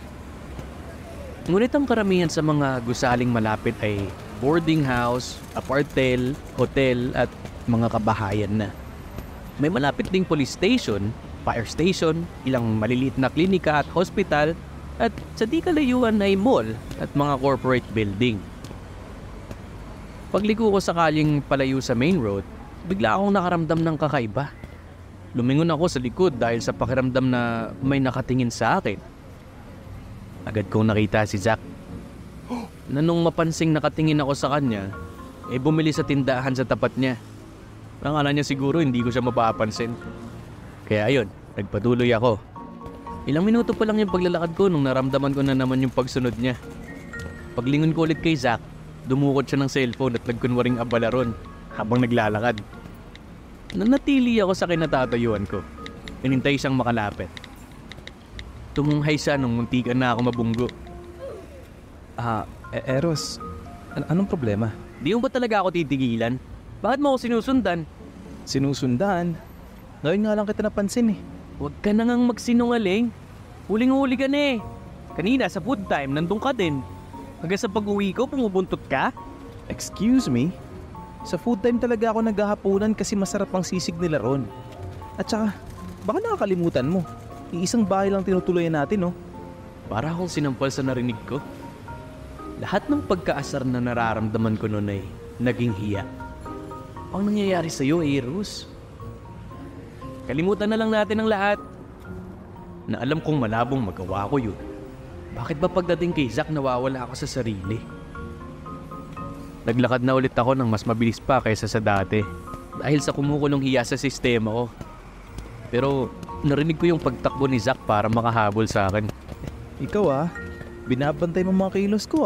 Ngunit ang karamihan sa mga gusaling malapit ay boarding house, apartel, hotel at mga kabahayan na. May malapit ding police station, fire station, ilang maliliit na klinika at hospital, at sa di kalayuan ay mall at mga corporate building. Pagligo ko sakaling palayo sa main road, bigla akong nakaramdam ng kakaiba. Lumingon ako sa likod dahil sa pakiramdam na may nakatingin sa akin. Agad kong nakita si Zack. Na nung mapansing nakatingin ako sa kanya, bumili sa tindahan sa tapat niya. Akala niya siguro hindi ko siya mapapansin. Kaya ayun, nagpatuloy ako. Ilang minuto pa lang yung paglalakad ko nung naramdaman ko na naman yung pagsunod niya. Paglingon ko ulit kay Zack, dumukot siya ng cellphone at nagkunwaring abala ron habang naglalakad. Nanatili ako sa kinatatayuan ko. Inintay siyang makalapit. Tumunghay siya nung muntikan na ako mabunggo. Eros, anong problema? Di mo ba talaga ako titigilan? Bakit mo ako sinusundan? Sinusundan? Ngayon nga lang kita napansin eh. Huwag ka na ngang magsinungaling. Huling-huli ka na eh. Kanina sa food time, nandun ka din. Hanggang sa pag-uwi ko, pumubuntot ka? Excuse me? Sa food time talaga ako naghahapunan kasi masarap ang sisig nila ron. At saka, baka nakakalimutan mo. Iisang bahay lang tinutuloyan natin, no? Para akong sinampal sa narinig ko. Lahat ng pagkaasar na nararamdaman ko noon ay naging hiya. Ang nangyayari sa'yo, Eros? Kalimutan na lang natin ang lahat. Na alam kong malabong magawa ko yun. Bakit ba pagdating kay Zack nawawala ako sa sarili? Naglakad na ulit ako ng mas mabilis pa kaysa sa dati. Dahil sa kumukulong hiya sa sistema ko. Pero narinig ko yung pagtakbo ni Zack para makahabol sa akin. Ikaw binabantay mo mga kilos ko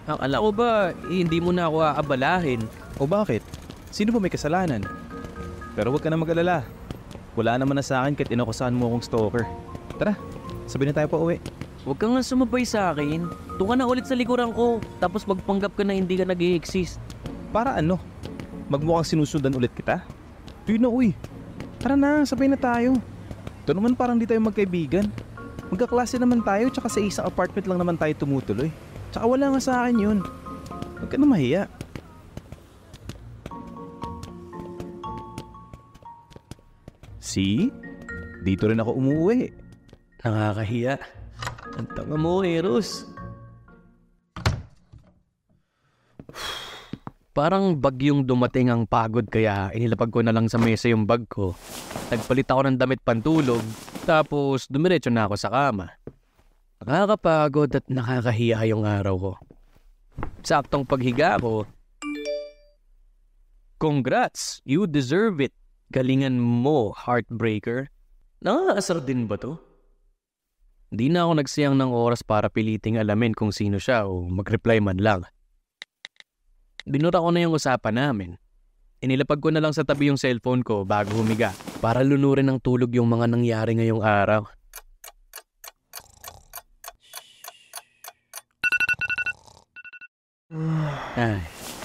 Akala ko ba hindi mo na ako aabalahin? O bakit? Sino ba may kasalanan? Pero huwag ka na mag-alala. Wala naman na sa akin kahit inakusahan mo akong stalker. Tara, sabay na tayo pa uwi. Huwag kang nga sumabay sa akin. Doon ka na ulit sa likuran ko. Tapos magpanggap ka na hindi ka nag-i-exist. Para ano? Magmukhang sinusundan ulit kita? Tuyo na uy. Tara na, sabay na tayo. Ito naman parang di tayo magkaibigan. Magkaklase naman tayo tsaka sa isang apartment lang naman tayo tumutuloy. Tsaka wala nga sa akin yun. Huwag ka na mahiya. See? Dito rin ako umuwi. Nakakahiya. Ang tanga mo, Eros. Parang bagyong dumating ang pagod kaya inilapag ko na lang sa mesa yung bag ko. Nagpalit ako ng damit pantulog, tapos dumiretso na ako sa kama. Nakakapagod at nakakahiya yung araw ko. Saktong paghiga ko. Congrats! You deserve it. Galingan mo, heartbreaker. Nakakasar din ba to? Di na ako nagsiyang ng oras para piliting alamin kung sino siya o mag-reply man lang. Binura ko na yung usapan namin. Inilapag ko na lang sa tabi yung cellphone ko bago humiga para lunurin ng tulog yung mga nangyari ngayong araw.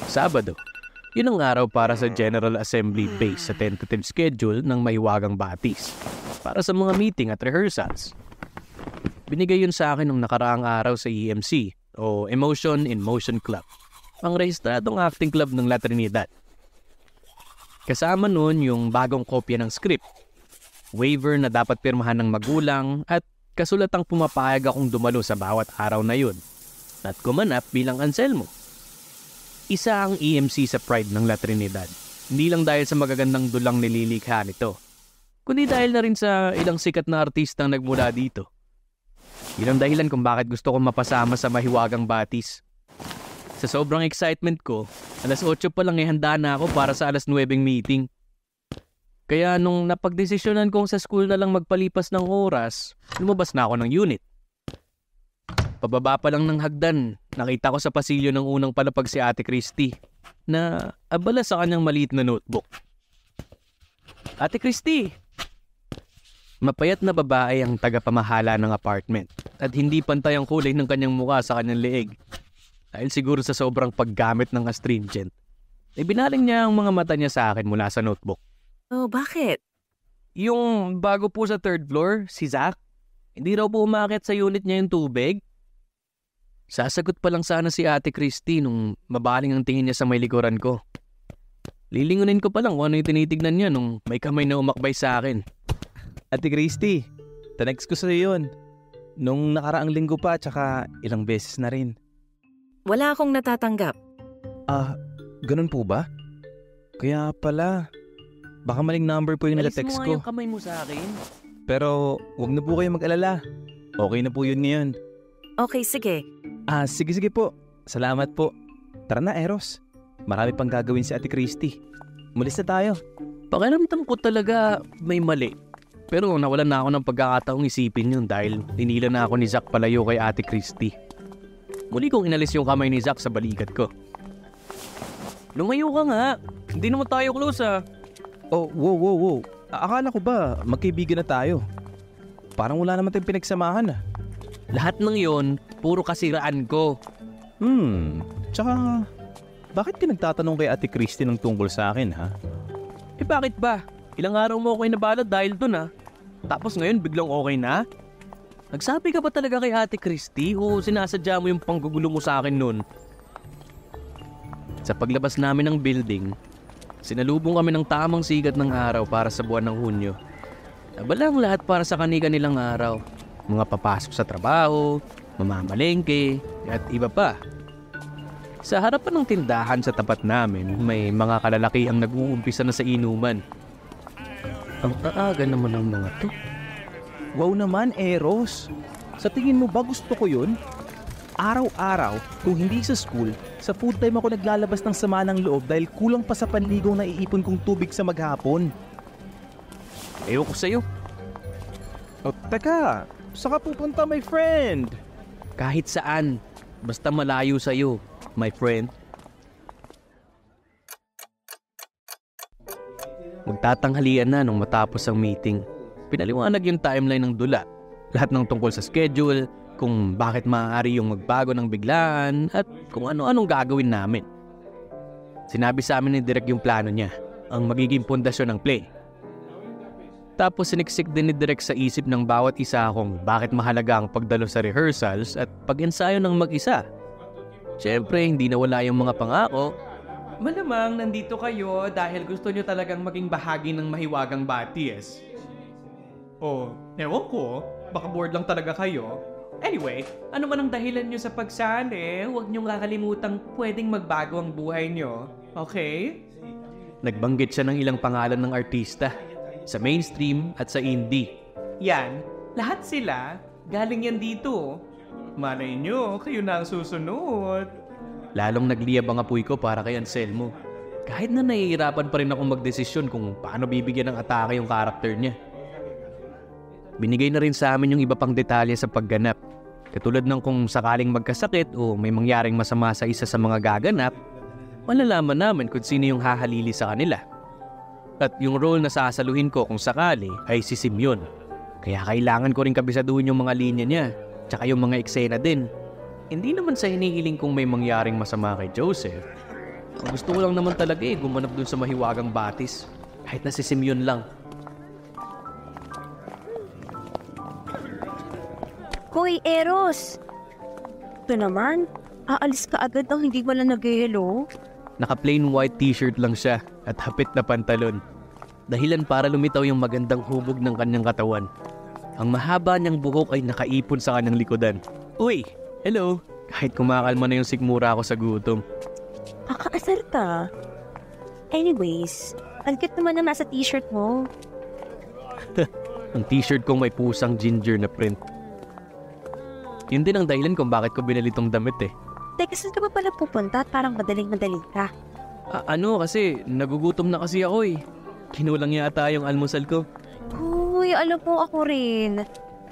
Sabado. Yun ang araw para sa General Assembly base sa tentative schedule ng Mahiwagang Batis para sa mga meeting at rehearsals. Binigay yun sa akin nung nakaraang araw sa EMC o Emotion in Motion Club, ang rehistradong acting club ng La Trinidad. Kasama nun yung bagong kopya ng script, waiver na dapat pirmahan ng magulang at kasulatang pumapayag akong dumalo sa bawat araw na yun at gumanap bilang Anselmo. Isa ang EMC sa pride ng La Trinidad, hindi lang dahil sa magagandang dulang nililikha nito, kundi dahil na rin sa ilang sikat na artistang nagmula dito. Yun ang dahilan kung bakit gusto kong mapasama sa Mahiwagang Batis. Sa sobrang excitement ko, alas 8 pa lang handa na ako para sa alas 9 meeting. Kaya nung napagdesisyonan kong sa school na lang magpalipas ng oras, lumabas na ako ng unit. Pababa pa lang ng hagdan, nakita ko sa pasilyo ng unang palapag si Ate Christy na abala sa kanyang maliit na notebook. Ate Christy! Mapayat na babae ang tagapamahala ng apartment at hindi pantay ang kulay ng kanyang mukha sa kanyang leeg. Dahil siguro sa sobrang paggamit ng astringent, ibinaling niya ang mga mata niya sa akin mula sa notebook. Oh, bakit? Yung bago po sa 3rd floor, si Zach, hindi raw po umakit sa unit niya yung tubig. Sasagot pa lang sana si Ate Christy nung mabaling ang tingin niya sa may likuran ko. Lilingunin ko pa lang kung ano yung tinitignan niya nung may kamay na umakbay sa akin. Ate Christy, tanext ko sa'yo yun. Nung nakaraang linggo pa, tsaka ilang beses na rin. Wala akong natatanggap. Ganun po ba? Kaya pala, baka maling number po yung nalatext ko. Alis mo nga yung kamay mo sa akin. Pero wag na po kayo mag-alala. Okay na po yun ngayon. Okay, sige. Sige po. Salamat po. Tara na, Eros. Marami pang gagawin si Ate Christy. Umalis na tayo. Pakiramdam ko talaga may mali. Pero nawalan na ako ng pagkakataong isipin yun dahil tinila na ako ni Zach palayo kay Ate Christy. Muli kong inalis yung kamay ni Zach sa balikat ko. Lumayo ka nga. Hindi naman tayo close Oh, wow. Akala ko ba magkaibigan na tayo? Parang wala naman tayong pinagsamahan Lahat ng yon, puro kasiraan ko. Tsaka, bakit ka nagtatanong kay Ate Christy ng tungkol sa akin, ha? Bakit ba? Ilang araw mo ako inabalad dahil dun Tapos ngayon biglang okay na? Nagsabi ka ba talaga kay Ate Christy o sinasadya mo yung panggugulo mo sa akin nun? Sa paglabas namin ng building, sinalubong kami ng tamang sigat ng araw para sa buwan ng Hunyo. Abala ang lahat para sa kani-kanilang araw. Mga papasok sa trabaho, mamamalengke, at iba pa. Sa harapan ng tindahan sa tapat namin, may mga kalalakihang nag-uumpisa na sa inuman. Ang aaga naman ng mga to. Wow naman, Eros. Sa tingin mo ba gusto ko yun? Araw-araw, kung hindi sa school, sa food time ako naglalabas ng sama ng loob dahil kulang pa sa panligong na iipon kong tubig sa maghapon. Ewan ko sa'yo. Teka, saan ka pupunta, my friend? Kahit saan, basta malayo sa'yo, my friend. Magtatanghalian na nung matapos ang meeting. Pinaliwanag yung timeline ng dula. Lahat ng tungkol sa schedule, kung bakit maaari yung magbago ng biglaan, at kung ano-anong gagawin namin. Sinabi sa amin ni Direk yung plano niya, ang magiging pundasyon ng play. Tapos siniksik din ni Direk sa isip ng bawat isa kung bakit mahalaga ang pagdalo sa rehearsals at pag-ensayo ng mag-isa. Siyempre, hindi nawala yung mga pangako. Malamang nandito kayo dahil gusto nyo talagang maging bahagi ng Mahiwagang Batis. Ewan ko, baka bored lang talaga kayo. Anyway, ano man ang dahilan nyo sa pagsali, huwag nyong kakalimutang pwedeng magbago ang buhay nyo. Okay? Nagbanggit siya ng ilang pangalan ng artista, sa mainstream at sa indie. Yan, lahat sila, galing yan dito. Malay nyo, kayo na ang susunod. Lalong nagliyab ang apoy ko para kay Anselmo. Kahit na nahihirapan pa rin akong magdesisyon kung paano bibigyan ng atake yung karakter niya. Binigay na rin sa amin yung iba pang detalye sa pagganap. Katulad ng kung sakaling magkasakit o may mangyaring masama sa isa sa mga gaganap, malalaman namin kung sino yung hahalili sa kanila. At yung role na sasaluhin ko kung sakali ay si Simeon. Kaya kailangan ko rin kabisaduhin yung mga linya niya, tsaka yung mga eksena din. Hindi naman sa hinihiling kong may mangyaring masama kay Joseph. Ang gusto ko lang naman talaga gumanap dun sa mahiwagang batis. Kahit na si Simeon lang. Hoy, Eros! Ito naman, aalis ka agad nang hindi mo lang nag-hello? Naka-plain white t-shirt lang siya at hapit na pantalon. Dahilan para lumitaw yung magandang hubog ng kanyang katawan. Ang mahaba niyang buhok ay nakaipon sa kanyang likodan. Uy! Hello! Kahit kumakalma na yung sikmura ko sa gutom. Kakaasar ka. Anyways, ang cute naman na nasa t-shirt mo. Ang t-shirt kong may pusang ginger na print. Yun din ang dahilan kung bakit ko binili tong damit eh. Teka, saan ka ba pala pupunta at parang madaling-madali ka? Kasi nagugutom na kasi ako eh. Kinulang yata yung almusal ko. Uy, alam mo ako rin.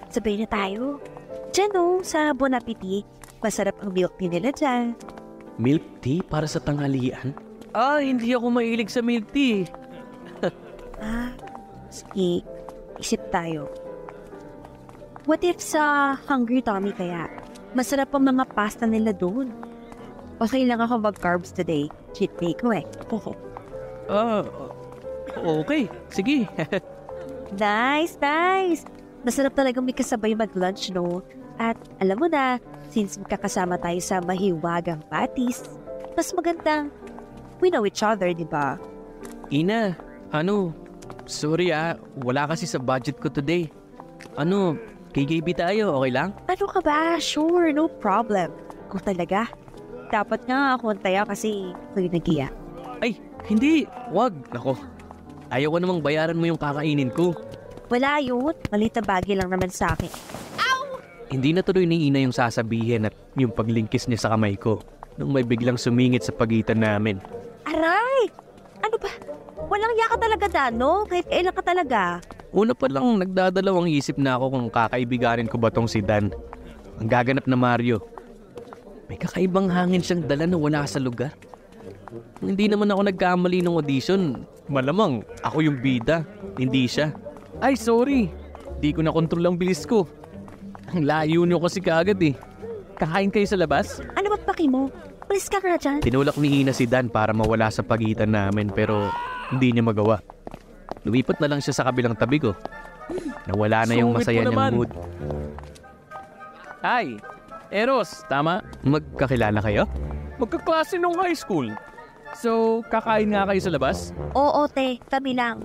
Sabay na tayo. Diyan sa Bon Appetit. Masarap ang milk tea nila dyan. Milk tea para sa tanghalian? Hindi ako mahilig sa milk tea. Sige. Isip tayo. What if sa Hungry Tommy kaya? Masarap ang mga pasta nila doon. Okay lang ako mag-carbs today. Cheat day ko eh. Okay. Sige. Nice! Masarap talagang may kasabay mag-lunch, no? At alam mo na, since magkakasama tayo sa mahiwagang patis, mas magandang we know each other, di ba? Ina, sorry wala kasi sa budget ko today. KKB tayo, okay lang? Ano ka ba? Sure, no problem. Kung talaga, dapat nga ako antaya kasi ako yung nag-iya. Ay, hindi. Wag. Nako, ayaw ko namang bayaran mo yung kakainin ko. Wala yun. Maliit na bagay lang naman sa akin. Hindi na tuloy ni Ina yung sasabihin at yung paglingkis niya sa kamay ko nung may biglang sumingit sa pagitan namin. Aray! Ano ba? Walang yaka talaga, Dano. Kahit kailan ka talaga. Una pa lang nagdadalawang isip na ako kung kakaibiganin ko ba tong si Dan. Ang gaganap na Mario. May kakaibang hangin siyang dala na wala sa lugar. Hindi naman ako nagkamali ng audition. Malamang ako yung bida, hindi siya. Ay, sorry. Di ko na kontrol ang bilis ko. Ang layo niyo kasi kaagad eh. Kakain kayo sa labas? Ano ba't paki mo? Please ka nga dyan. Tinulak ni Ina si Dan para mawala sa pagitan namin pero hindi niya magawa. Lumipat na lang siya sa kabilang tabi ko. Nawala na yung masaya niyang mood. Hi! Eros, tama? Magkakilala kayo? Magkaklase nung high school. So, kakain nga kayo sa labas? Oo, te. Kami lang.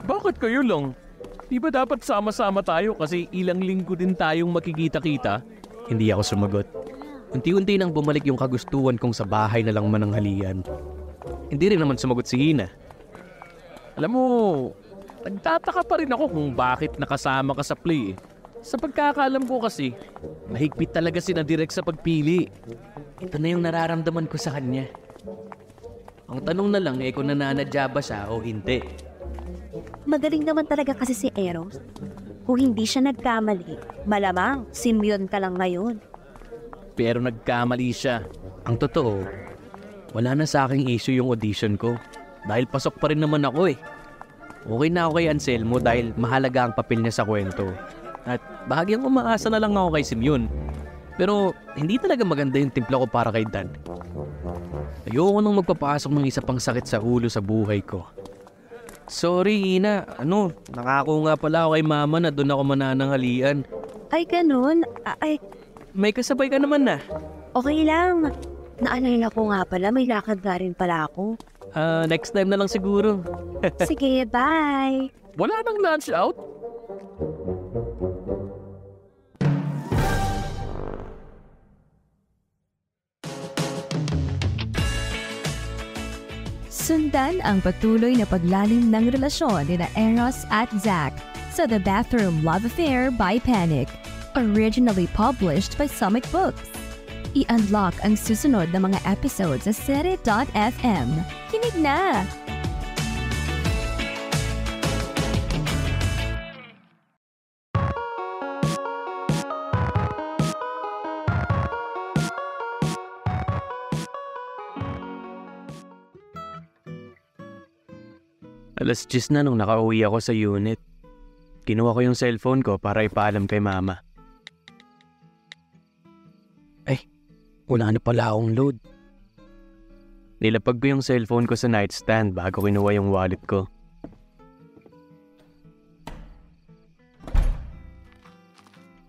Bakit kayo lang? Di ba dapat sama-sama tayo kasi ilang linggo din tayong makikita-kita? Hindi ako sumagot. Unti-unti nang bumalik yung kagustuhan kong sa bahay na lang mananghalian. Hindi rin naman sumagot si Ina. Alam mo, nagtataka pa rin ako kung bakit nakasama ka sa play eh. Sa pagkakaalam ko kasi, mahigpit talaga si na Direk sa pagpili. Ito na yung nararamdaman ko sa kanya. Ang tanong na lang kung nananadya ba siya o hindi. Magaling naman talaga kasi si Eros. Kung hindi siya nagkamali, malamang Simeon ka lang ngayon. Pero nagkamali siya. Ang totoo, wala na sa aking issue yung audition ko. Dahil pasok pa rin naman ako eh. Okay na ako kay Anselmo dahil mahalaga ang papel niya sa kwento. At bahagyang umaasa na lang ako kay Simeon. Pero hindi talaga maganda yung timpla ko para kay Dan. Ayoko nang magpapasok ng isa pang sakit sa ulo sa buhay ko. Sorry, Ina. Nakako nga pala ako kay Mama na doon ako manananghalian. Ay, ganun? Ay, may kasabay ka naman na. okay lang. Naalala ko nga pala, may lakad na rin pala ako. Next time na lang siguro. Sige, bye! Wala nang lunch out? Sundan ang patuloy na paglalim ng relasyon ni Eros at Zach sa The Bathroom Love Affair by Panic, originally published by Summit Books. I-unlock ang susunod na mga episodes sa Sere.fm. Kinig na! 10:00 na nung nakauwi ako sa unit. Kinuha ko yung cellphone ko para ipaalam kay mama. Ay, wala na pala akong load. Nilapag ko yung cellphone ko sa nightstand bago kinuha yung wallet ko.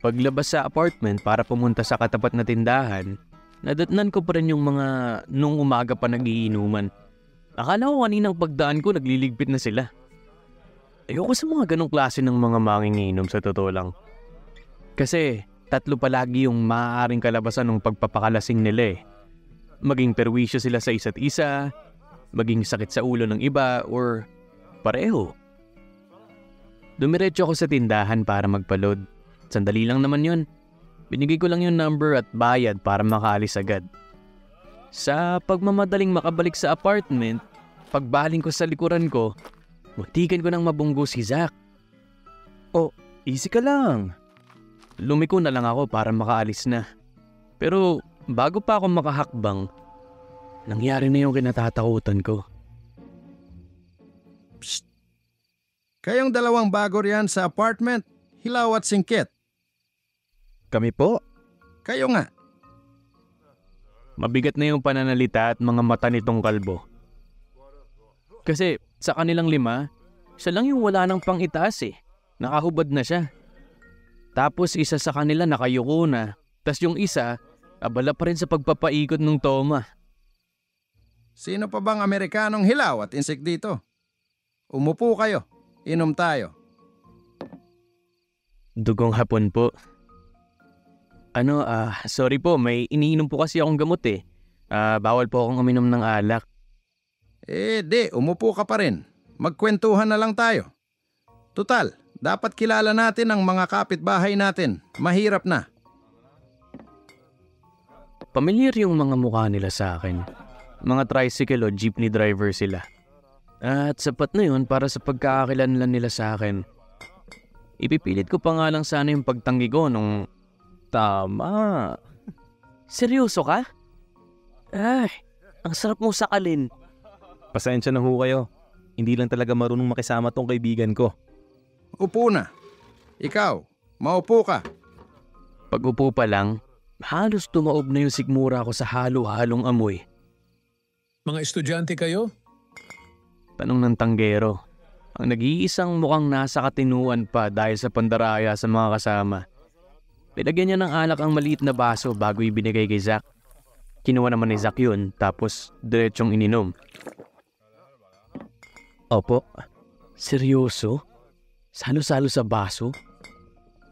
Paglabas sa apartment para pumunta sa katapat na tindahan, nadatnan ko pa rin yung mga nung umaga pa nagiinuman. Akala ko kaninang pagdaan ko nagliligpit na sila. Ayoko sa mga ganong klase ng mga manginginom sa totoo lang. Kasi 3 palagi yung maaaring kalabasan ng pagpapakalasing nila eh. Maging perwisyo sila sa isa't isa, maging sakit sa ulo ng iba, or pareho. Dumiretso ako sa tindahan para magpa-load. Sandali lang naman yun. Binigay ko lang yung number at bayad para makaalis agad. Sa pagmamadaling makabalik sa apartment, pagbaling ko sa likuran ko, muntikan ko nang mabunggo si Zach. Oh, easy ka lang. Lumiko na lang ako para makaalis na. Pero bago pa ako makahakbang, nangyari na yung kinatatakutan ko. Psst! Kayong dalawang bago riyan sa apartment, Hilaw at Singkit. Kami po? Kayo nga. Mabigat na yung pananalita at mga mata nitong kalbo. Kasi sa kanilang 5, siya lang yung wala nang pang-itaas eh. Nakahubad na siya. Tapos isa sa kanila nakayuko na. Tas yung isa, abala pa rin sa pagpapaikot ng toma. Sino pa bang Amerikanong hilaw at insik dito? Umupo kayo. Inom tayo. Dugong hapon po. Sorry po, may iniinom po kasi akong gamot eh. Bawal po akong uminom ng alak. Umupo ka pa rin. Magkwentuhan na lang tayo. Tutal, dapat kilala natin ang mga kapitbahay natin. Mahirap na. Pamilyar yung mga mukha nila sa akin. Mga tricycle o jeepney driver sila. At sapat na yun para sa pagkakakilanlan nila sa akin. Ipipilit ko pa nga lang sana yung pagtanggi ko nung... Tama. Seryoso ka? Ay, ang sarap mong sakalin. Pasensya na ho kayo. Hindi lang talaga marunong makisama tong kaibigan ko. Upo na. Ikaw, maupo ka. Pag upo pa lang, halos tumaob na yung sigmura ko sa halo-halong amoy. Mga estudyante kayo? Tanong ng tanggero. Ang nag-iisang mukhang nasa katinuan pa dahil sa pandaraya sa mga kasama. Pinagyan niya ng alak ang maliit na baso bago ibinigay kay Zach. Kinuha naman ni Zach yun, tapos diretsong ininom. Opo. Seryoso? Salo-salo sa baso?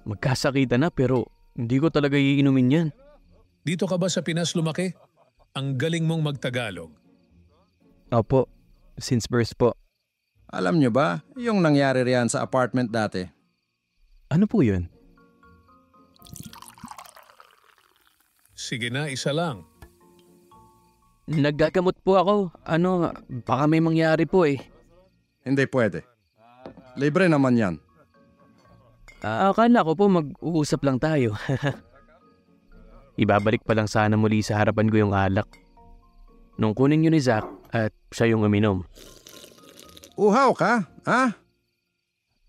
Magkasakitan na pero hindi ko talaga iinumin yan. Dito ka ba sa Pinas lumaki? Ang galing mong magtagalog. Opo, since birth po. Alam nyo ba yung nangyari riyan sa apartment dati? Ano po yun? Sige na, isa lang. Naggagamot po ako. Baka may mangyari po eh. Hindi pwede. Libre naman yan. Akala ko po mag-uusap lang tayo. Ibabalik pa lang sana muli sa harapan ko yung alak. Nung kunin yun ni Zach at siya yung uminom. Uhaw ka, ha?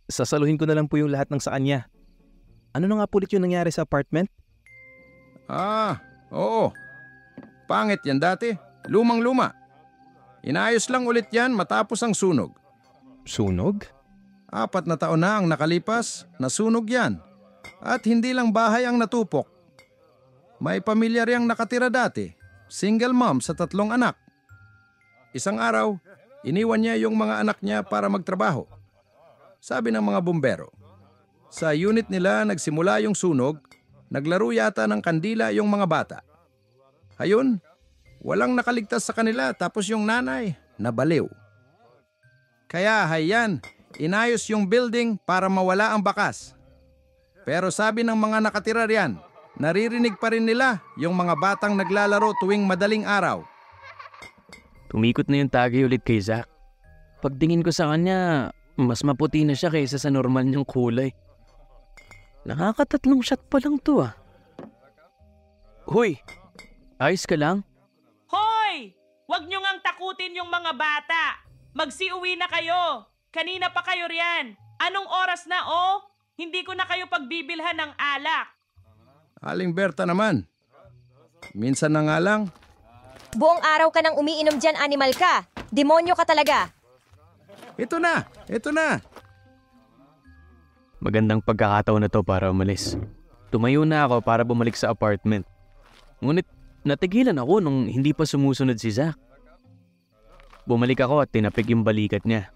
Sasaluhin ko na lang po yung lahat ng sa kanya. Ano na nga po ulit yung nangyari sa apartment? Oo. Pangit yan dati. Lumang-luma. Inayos lang ulit yan matapos ang sunog. Sunog? 4 na taon na ang nakalipas, nasunog yan. At hindi lang bahay ang natupok. May pamilya riyang nakatira dati. Single mom sa 3 anak. Isang araw, iniwan niya yung mga anak niya para magtrabaho. Sabi ng mga bumbero, sa unit nila nagsimula yung sunog, naglaro yata ng kandila yung mga bata. Ayun, walang nakaligtas sa kanila tapos yung nanay, nabaliw. Kaya hayan, inayos yung building para mawala ang bakas. Pero sabi ng mga nakatira riyan, naririnig pa rin nila yung mga batang naglalaro tuwing madaling araw. Tumikot na yung tagay ulit kay Zach. Pagtingin ko sa kanya, mas maputi na siya kaysa sa normal niyang kulay. Nakakatatlong shot pa lang to ah. Hoy! Ayos ka lang? Hoy! Huwag niyo ngang takutin yung mga bata! Magsiuwi na kayo! Kanina pa kayo riyan. Anong oras na, oh? Hindi ko na kayo pagbibilhan ng alak. Aling Berta naman. Minsan na nga lang. Buong araw ka nang umiinom dyan, animal ka. Demonyo ka talaga. Ito na! Ito na! Magandang pagkakataon na to para umalis. Tumayo na ako para bumalik sa apartment. Ngunit natigilan ako nung hindi pa sumusunod si Zack. Bumalik ako at tinapik yung balikat niya.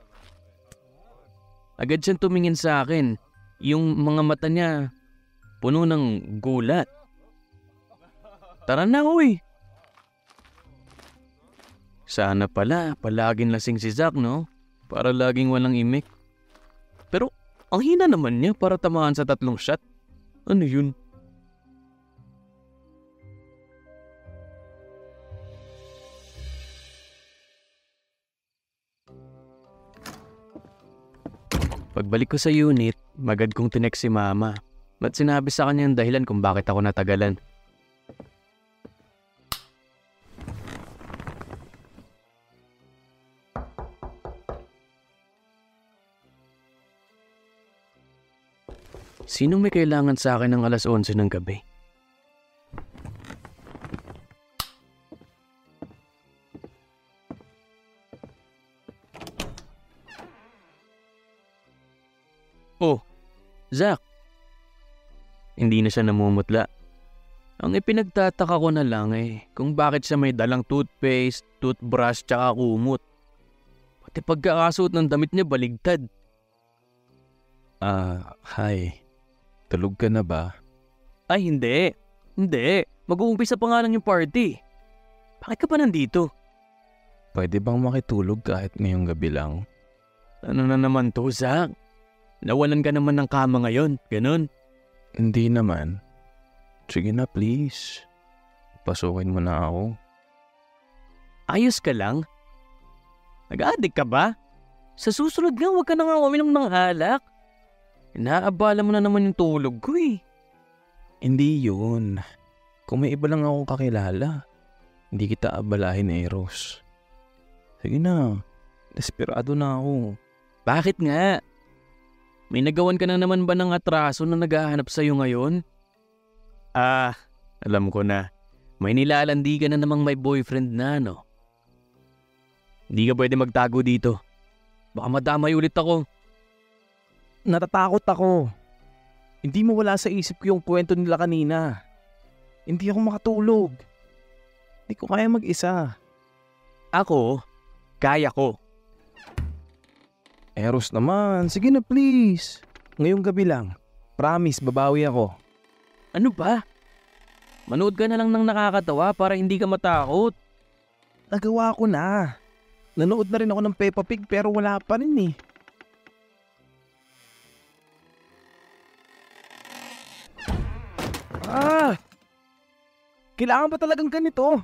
Agad siyang tumingin sa akin. Yung mga mata niya puno ng gulat. Tara na, uy! Sana pala, palaging lasing si Zack, no? Para laging walang imik. Pero ang hina naman niya para tamaan sa 3 shot. Ano yun? Pagbalik ko sa unit, magad kong tinext si Mama. At sinabi sa kanya ang dahilan kung bakit ako natagalan. Sinong may kailangan sa akin ng 11:00 ng gabi? Oh, Zack. Hindi na siya namumutla. Ang ipinagtataka ko na lang kung bakit siya may dalang toothpaste, toothbrush, tsaka kumot. Pati pagkakasuot ng damit niya baligtad. Hi. Tulog ka na ba? Ay, hindi. Hindi. Mag-uumpisa pa nga lang yung party. Bakit ka pa nandito? Pwede bang makitulog kahit ngayong gabi lang? Ano na naman to, Zack? Nawalan ka naman ng kama ngayon, ganun? Hindi naman. Sige na, please. Pasukin mo na ako. Ayos ka lang? Nag-addict ka ba? Sa susunod nga, huwag ka na nga uminom ng alak. Inaabala mo na naman yung tulog ko Hindi yun. Kung may iba lang akong kakilala, hindi kita abalahin, Eros. Sige na. Desperado na ako. Bakit nga? May nagawan ka na naman ba ng atraso na naghahanap sa'yo ngayon? Alam ko na. May nilalandi ka na namang may boyfriend na, no? Hindi ka pwede magtago dito. Baka madamay ulit ako. Natatakot ako. Hindi mo wala sa isip ko yung kwento nila kanina. Hindi ako makatulog. Hindi ko kaya mag-isa. Ako, kaya ko. Eros naman, sige na please. Ngayong gabi lang. Promise, babawi ako. Ano ba? Manood ka na lang ng nakakatawa para hindi ka matakot. Nagawa ko na. Nanood na rin ako ng Peppa Pig pero wala pa rin Kailangan ba talagang ganito?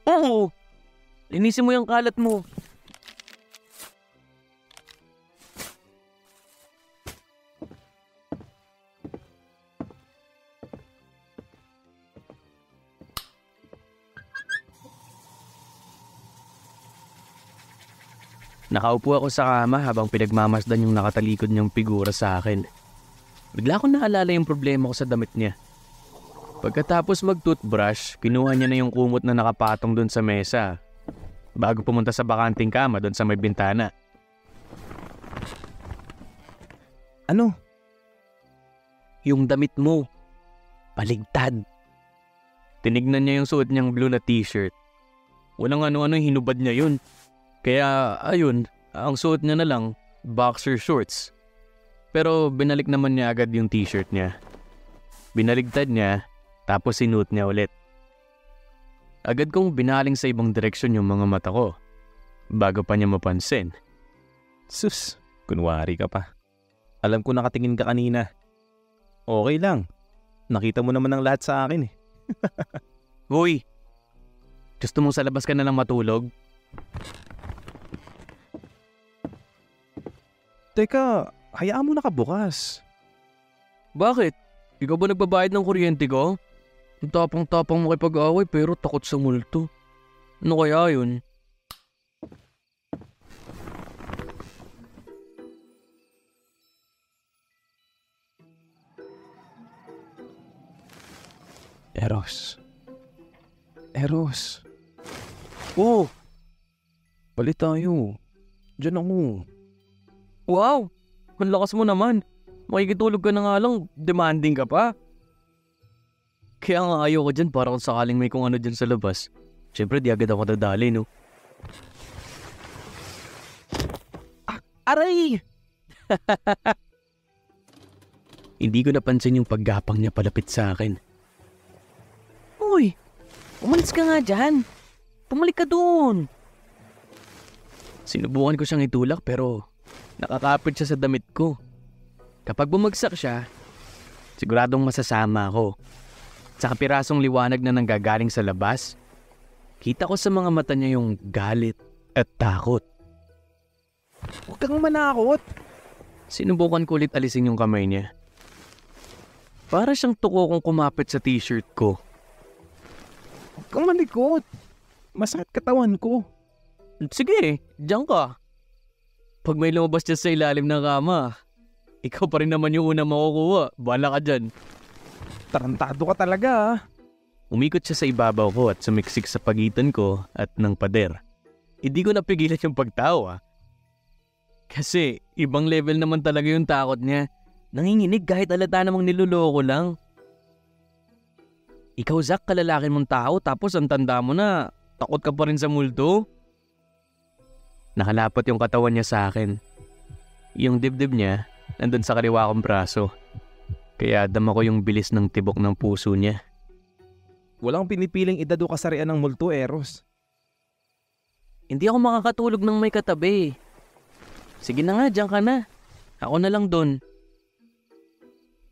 Oo. Linisin mo yung kalat mo. Nakaupo ako sa kama habang pinagmamasdan yung nakatalikod niyang figura sa akin. Bigla ko naalala yung problema ko sa damit niya. Pagkatapos mag-toothbrush, kinuha niya na yung kumot na nakapatong doon sa mesa bago pumunta sa bakanting kama doon sa may bintana. Ano? Yung damit mo. Baligtad. Tinignan niya yung suot niyang blue na t-shirt. Walang ano-ano yung hinubad niya yun. Kaya ayun, ang suot niya na lang, boxer shorts. Pero binalik naman niya agad yung t-shirt niya. Binaligtad niya, tapos sinuot niya ulit. Agad kong binaling sa ibang direksyon yung mga mata ko, bago pa niya mapansin. Sus, kunwari ka pa. Alam ko nakatingin ka kanina. Okay lang, nakita mo naman ang lahat sa akin Hoy, gusto mong sa labas ka na lang matulog? Teka, hayaan mo nakabukas. Bakit? Ikaw ba nagbabayad ng kuryente ko? Ang tapang-tapang mo kay pag-away pero takot sa multo. Ano kaya yun? Eros. Eros. Oh! Palit tayo. Diyan ako. Wow! Ang lakas mo naman. Makikitulog ka na nga lang, demanding ka pa. Kaya nga ayaw ko dyan para kung sakaling may kung ano dyan sa labas. Siyempre di agad ako dadali, no? Aray! Hindi ko napansin yung paggapang niya palapit sa akin. Uy! Umalis ka nga dyan! Pumalik ka doon! Sinubukan ko siyang itulak pero nakakapit siya sa damit ko. Kapag bumagsak siya, siguradong masasama ako. Sa kapirasong liwanag na nanggagaling sa labas, kita ko sa mga mata niya yung galit at takot. Huwag kang manakot. Sinubukan ko ulit alisin yung kamay niya. Para siyang tuko kung kumapit sa t-shirt ko. Huwag kang malikot. Masakit katawan ko. Sige, diyan ka. Pag may lumabas dyan sa ilalim ng kama, ikaw pa rin naman yung una makukuha. Bahala ka dyan. Tarantado ka talaga ah. Umikot siya sa ibabaw ko at sumiksik sa pagitan ko at ng pader. Hindi ko napigilan yung pagtawa. Kasi ibang level naman talaga yung takot niya. Nanginginig kahit alata namang niloloko lang. Ikaw, Zach, kalalakin mong tao tapos ang tanda mo na takot ka pa rin sa multo. Nakalapat yung katawan niya sa akin. Yung dibdib niya nandun sa kaliwa kong braso. Kaya dama ko yung bilis ng tibok ng puso niya. Walang pinipiling edad o kasarian ng multo, Eros. Hindi ako makakatulog ng may katabi. Sige na nga, diyan ka na. Ako na lang dun.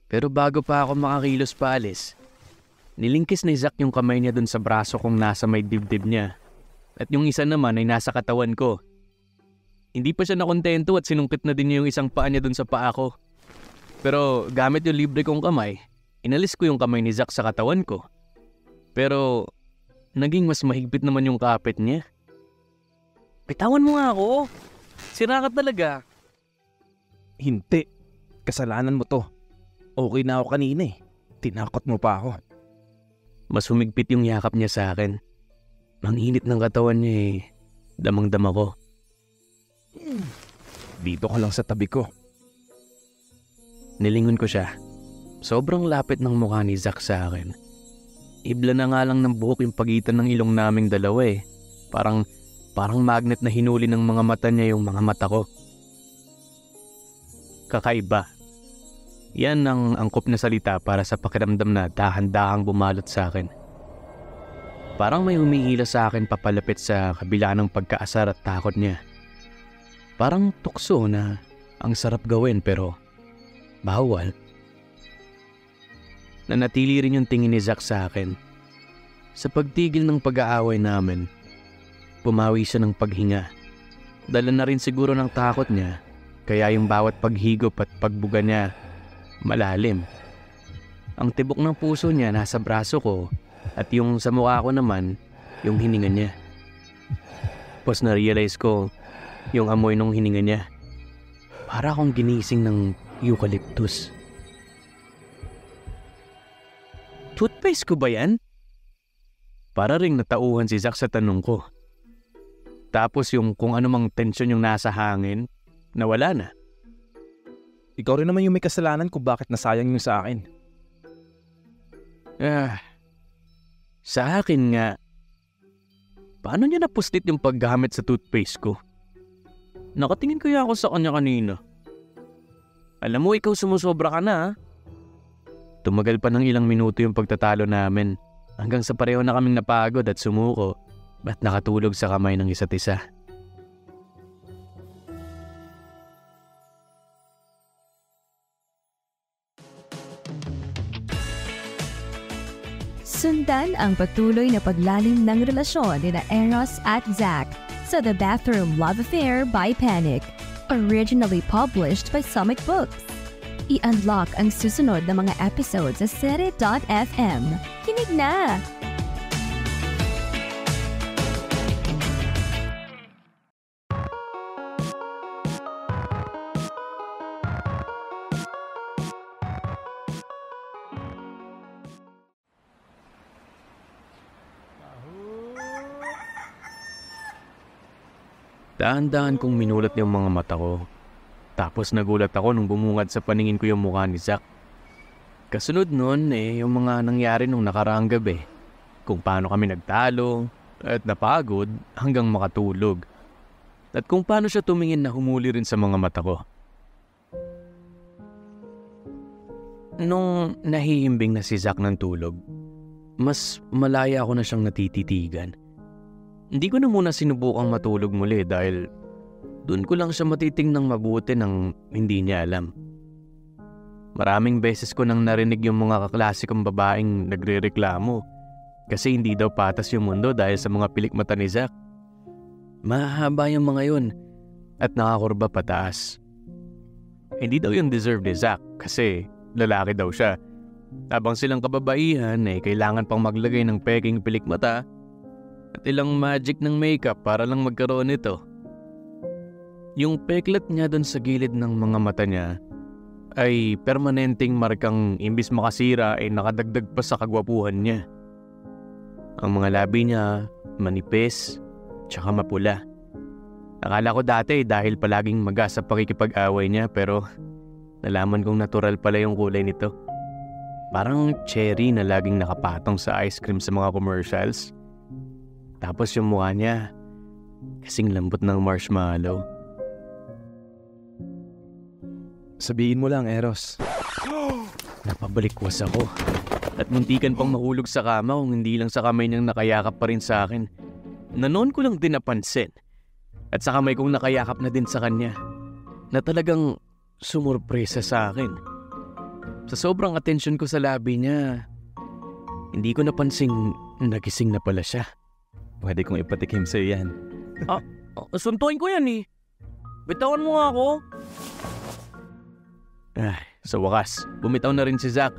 Pero bago pa ako makakilos paalis, nilingkis ni Zach yung kamay niya dun sa braso kong nasa may dibdib niya. At yung isa naman ay nasa katawan ko. Hindi pa siya nakontento at sinungkit na din niya yung isang paa niya dun sa paa ko. Pero gamit yung libre kong kamay, inalis ko yung kamay ni Zach sa katawan ko. Pero naging mas mahigpit naman yung kapit niya. Bitawan mo nga ako. Sira ka talaga. Hindi. Kasalanan mo to. Okay na ako kanina eh. Tinakot mo pa ako. Mas humigpit yung yakap niya sa akin. Manginit ng katawan niya eh. Damang-dama ko. Dito ka lang sa tabi ko. Nilingon ko siya. Sobrang lapit ng mukha ni Zach sa akin. Ibla na nga lang ng buhok yung pagitan ng ilong naming dalawa eh. Parang magnet na hinuli ng mga mata niya yung mga mata ko. Kakaiba. Yan ang angkop na salita para sa pakiramdam na dahan-dahang bumalot sa akin. Parang may humihila sa akin papalapit sa kabila ng pagkaasar at takot niya. Parang tukso na ang sarap gawin pero bawal. Nanatili rin yung tingin ni Zach sa akin. Sa pagtigil ng pag-aaway namin, pumawi siya ng paghinga. Dala na rin siguro ng takot niya, kaya yung bawat paghigop at pagbuga niya, malalim. Ang tibok ng puso niya nasa braso ko at yung sa mukha ko naman, yung hininga niya. Tapos na-realize ko yung amoy ng hininga niya. Para akong ginising ng eucalyptus. Toothpaste ko ba yan? Para ring natauhan si Zach sa tanong ko. Tapos yung kung anumang tensyon yung nasa hangin, nawala na. Ikaw rin naman yung may kasalanan kung bakit nasayang yung sa akin. Sa akin nga. Paano niya napuslit yung paggamit sa toothpaste ko? Nakatingin kaya ako sa kanya kanina. Alam mo, ikaw sumusobra ka na ha? Tumagal pa ng ilang minuto yung pagtatalo namin hanggang sa pareho na kaming napagod at sumuko at nakatulog sa kamay ng isa't isa. Sundan ang patuloy na paglalim ng relasyon ni Eros at Zach sa The Bathroom Love Affair by Panic, originally published by Summit Books. I-unlock ang susunod na mga episodes sa Serie.fm. Kinig na! Dahan-dahan kong minulat yung mga mata ko. Tapos nagulat ako nung bumungad sa paningin ko yung mukha ni Zack. Kasunod nun yung mga nangyari nung nakaraang gabi. Kung paano kami nagtalo at napagod hanggang makatulog. At kung paano siya tumingin na humuli rin sa mga mata ko. Nung nahihimbing na si Zack ng tulog, mas malaya ako na siyang natititigan. Hindi ko na muna sinubukang matulog muli dahil doon ko lang siya matitingnang mabuti nang hindi niya alam. Maraming beses ko nang narinig yung mga kaklasikong babaeng nagrereklamo kasi hindi daw patas yung mundo dahil sa mga pilikmata ni Zack. Mahaba yung mga yun at nakakurba pataas. Hindi daw yung deserve ni Zack kasi lalaki daw siya. Habang silang kababaihan kailangan pang maglagay ng peking pilikmata at ilang magic ng makeup para lang magkaroon nito. Yung peklat niya doon sa gilid ng mga mata niya ay permanenteng markang imbis makasira ay nakadagdag pa sa kagwapuhan niya. Ang mga labi niya manipis tsaka mapula. Akala ko dati dahil palaging maga sa pakikipag-away niya pero nalaman kong natural pala yung kulay nito. Parang cherry na laging nakapatong sa ice cream sa mga commercials. Tapos yung mukha niya kasing lambot ng marshmallow. Sabihin mo lang, Eros. Napabalikwas ako at muntikan pang mahulog sa kama kung hindi lang sa kamay niyang nakayakap pa rin sa akin. Na noon ko lang din napansin at sa kamay kong nakayakap na din sa kanya na talagang sumurpresa sa akin. Sa sobrang atensyon ko sa labi niya, hindi ko napansing nagising na pala siya. Pwede kong ipatikim sa'yo yan. Suntuin ko yan eh. Bitawan mo nga ako. Sa wakas, bumitaw na rin si Zack.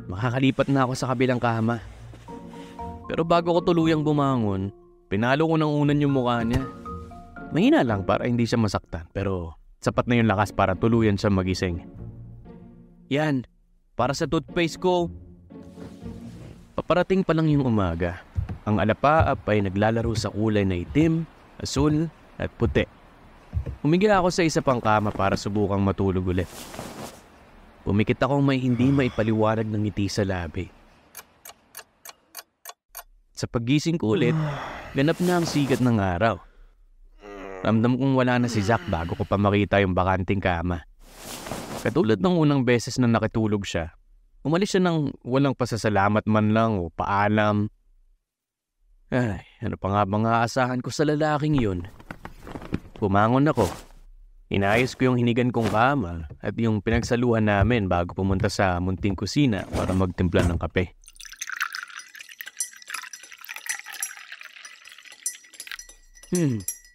Makakalipat na ako sa kabilang kama. Pero bago ko tuluyang bumangon, pinalo ko ng unan yung mukha niya. Mahina lang para hindi siya masaktan, pero sapat na yung lakas para tuluyan siya magising. Yan, para sa toothpaste ko. Paparating pa lang yung umaga. Ang alapaap ay naglalaro sa kulay na itim, asul at puti. Humiga ako sa isa pang kama para subukang matulog ulit. Pumikit akong may hindi maipaliwanag ng ngiti sa labi. Sa paggising ko ulit, ganap na ang sikat ng araw. Ramdam kong wala na si Zack bago ko pa makita yung bakanting kama. Katulad ng unang beses na nakitulog siya, umalis siya ng walang pasasalamat man lang o paalam. Ano pa nga bang aasahan ko sa lalaking yun? Pumangon ako. Inayos ko yung hinigan kong kama at yung pinagsaluhan namin bago pumunta sa munting kusina para magtimpla ng kape.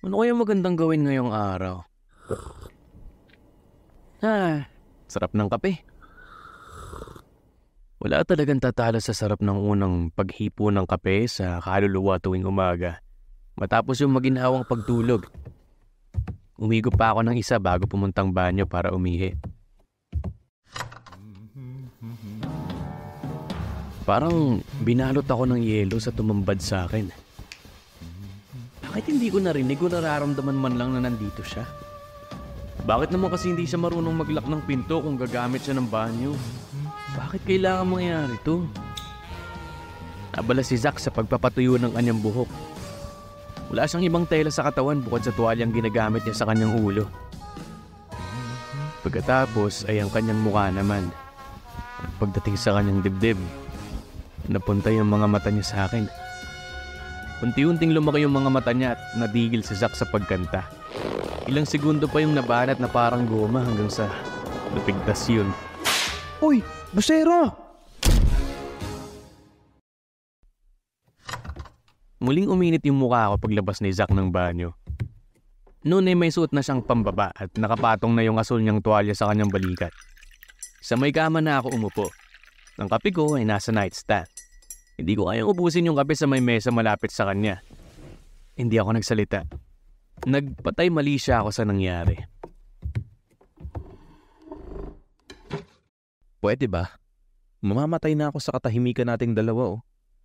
Ano kaya magandang gawin ngayong araw? Sarap ng kape. Wala talagang tatalo sa sarap ng unang paghipo ng kape sa kaluluwa tuwing umaga. Matapos yung maginhawang pagtulog. Umigo pa ako ng isa bago pumuntang banyo para umihi. Parang binalot ako ng yelo sa tumambad sa akin. Bakit hindi ko narinig o nararamdaman man lang na nandito siya? Bakit naman kasi hindi siya marunong maglak ng pinto kung gagamit siya ng banyo? Bakit kailangan mangyari ito? Abala si Zack sa pagpapatuyo ng kanyang buhok. Wala siyang ibang tela sa katawan bukod sa tuwalyang ginagamit niya sa kanyang ulo. Pagkatapos ay ang kanyang mukha naman. Pagdating sa kanyang dibdib, napunta yung mga mata niya sa akin. Unti-unting lumaki yung mga mata niya at nadigil si Zack sa pagkanta. Ilang segundo pa yung nabanat na parang goma hanggang sa napigtas yun. Uy! Basero! Muling uminit yung mukha ko paglabas ni Zack ng banyo. Noon ay may suot na siyang pambaba at nakapatong na yung asul niyang tuwalya sa kanyang balikat. Sa may kama na ako umupo. Ang kape ko ay nasa nightstand. Hindi ko kayang ubusin yung kape sa may mesa malapit sa kanya. Hindi ako nagsalita. Nagpatay mali siya ako sa nangyari. Pwede ba? Mamamatay na ako sa katahimikan nating dalawa.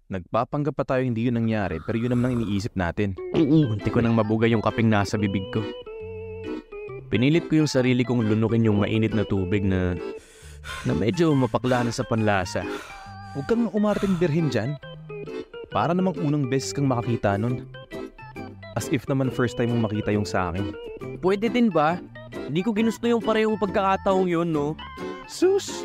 Nagpapanggap pa tayo hindi yun nangyari pero yun naman ang iniisip natin. Munti ko nang mabugay yung kaping nasa bibig ko. Pinilit ko yung sarili kong lunukin yung mainit na tubig na medyo mapakla na sa panlasa. Huwag kang umarting birhin dyan. Para namang unang beses kang makakita nun. As if naman first time mong makita yung sa akin. Pwede din ba? Hindi ko ginusto yung parehong pagkakataong yun, no? Sus!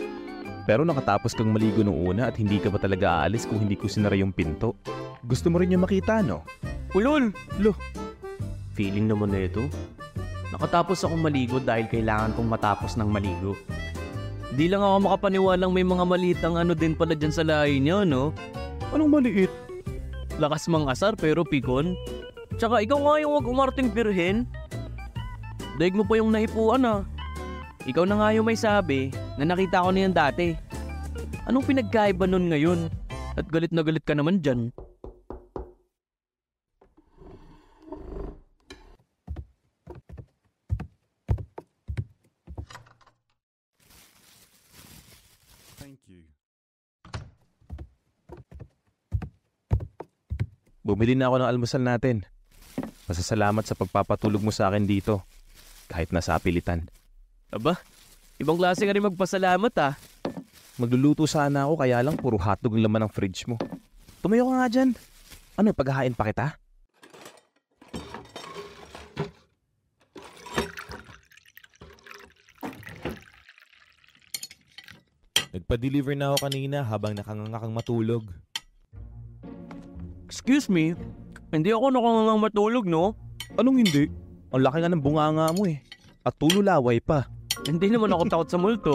Pero nakatapos kang maligo nung una at hindi ka pa talaga aalis kung hindi ko sinara yung pinto. Gusto mo rin yung makita, no? Ulol! Lo! Feeling naman na ito. Nakatapos akong maligo dahil kailangan kong matapos ng maligo. Di lang ako makapaniwalang may mga malitang ano din pala dyan sa lahi niya, no? Anong maliit? Lakas mang asar pero pikon. Tsaka ikaw nga yung wag umarting birhen. Daig mo pa yung nahipuan ah. Ikaw na nga yung may sabi na nakita ko niyan dati. Anong pinagkaiba nun ngayon? At galit na galit ka naman dyan. Thank you. Bumili na ako ng almusal natin. Pasasalamat sa pagpapatulog mo sa akin dito. Kahit nasa pilitan. Aba, ibang klase ka rin magpasalamat ah. Magluluto sana ako kaya lang puro hotdog ang laman ng fridge mo. Tumayo ka nga dyan. Ano, paghahain pa kita? Nagpa-deliver na ako kanina habang nakangangakang matulog. Excuse me, hindi ako nakangangang matulog, no? Anong hindi? Ang laki nga ng bunganga mo eh. At tululaway pa. Hindi naman ako takot sa multo.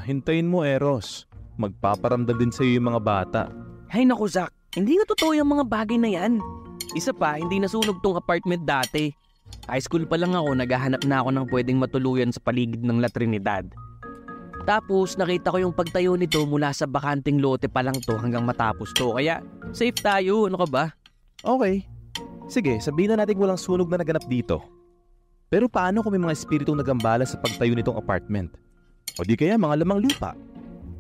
Hintayin mo, Eros. Magpaparamdam din sa'yo yung mga bata. Hay naku, Zach. Hindi nga totoo yung mga bagay na yan. Isa pa, hindi nasunog tong apartment dati. High school pa lang ako, naghahanap na ako ng pwedeng matuluyan sa paligid ng La Trinidad. Tapos nakita ko yung pagtayo nito mula sa bakanting lote pa lang to hanggang matapos to. Kaya safe tayo, ano ka ba? Okay. Sige, sabihin na natin walang sunog na naganap dito. Pero paano kung may mga espiritong nagambala sa pagtayo nitong apartment? O di kaya mga lamang lupa?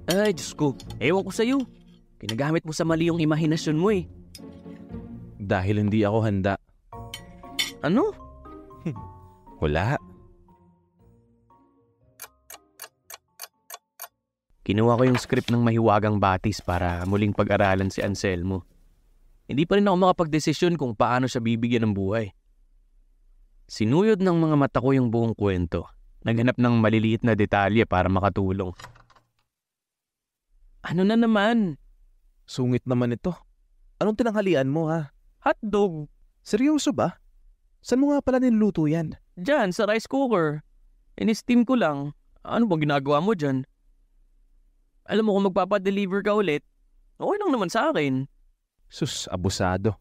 Ay, Diyos ko. Ewan ko sa'yo. Kinagamit mo sa mali yung imahinasyon mo eh. Dahil hindi ako handa. Ano? Wala. Kinuha ko yung script ng Mahiwagang Batis para muling pag-aralan si Anselmo. Hindi pa rin ako makapagdesisyon kung paano siya bibigyan ng buhay. Sinuyod ng mga mata ko yung buong kwento. Naghanap ng maliliit na detalye para makatulong. Ano na naman? Sungit naman ito. Anong tinanghalian mo ha? Hotdog. Seryoso ba? Saan mo nga pala niluluto yan? Diyan, sa rice cooker. In-steam ko lang. Ano bang ginagawa mo dyan? Alam mo kung magpapadeliver ka ulit, okay lang naman sa akin. Sus, abusado.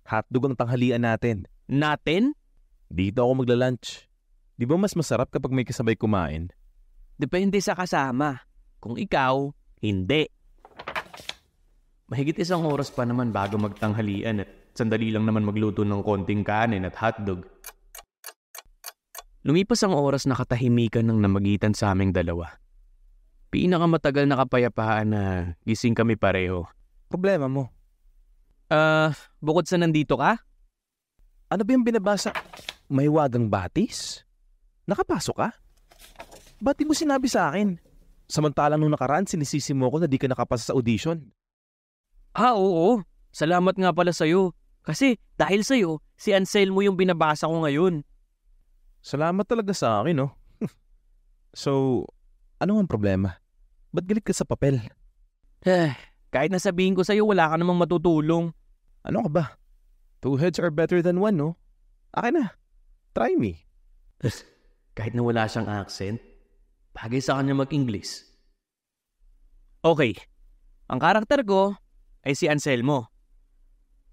Hotdog ang tanghalian natin. Natin? Dito ako magla-lunch. Di ba mas masarap kapag may kasabay kumain? Depende sa kasama. Kung ikaw, hindi. Mahigit 1 oras pa naman bago magtanghalian at sandali lang naman magluto ng konting kanin at hotdog. Lumipas ang oras na katahimikan ng namagitan sa aming dalawa. Pinakamatagal na kapayapaan na gising kami pareho. Problema mo? Bukod sa nandito ka? Ano ba yung binabasa? Mahiwagang Batis? Nakapasok ka? Ba't di mo sinabi sa akin? Samantalang nung nakaraan sinisisi mo ko na di ka nakapasa sa audition. Oo. Salamat nga pala sa'yo. Kasi dahil sa'yo, si Anselmo yung binabasa ko ngayon. Salamat talaga sa akin, no? So, ano ang problema? Ba't galit ka sa papel? Kahit nasabihin ko sa'yo, wala ka namang matutulong. Ano ka ba? 2 heads are better than 1, no? Akin na. Try me. Kahit na wala siyang accent, bagay sa kanya mag-English. Okay. Ang karakter ko ay si Anselmo.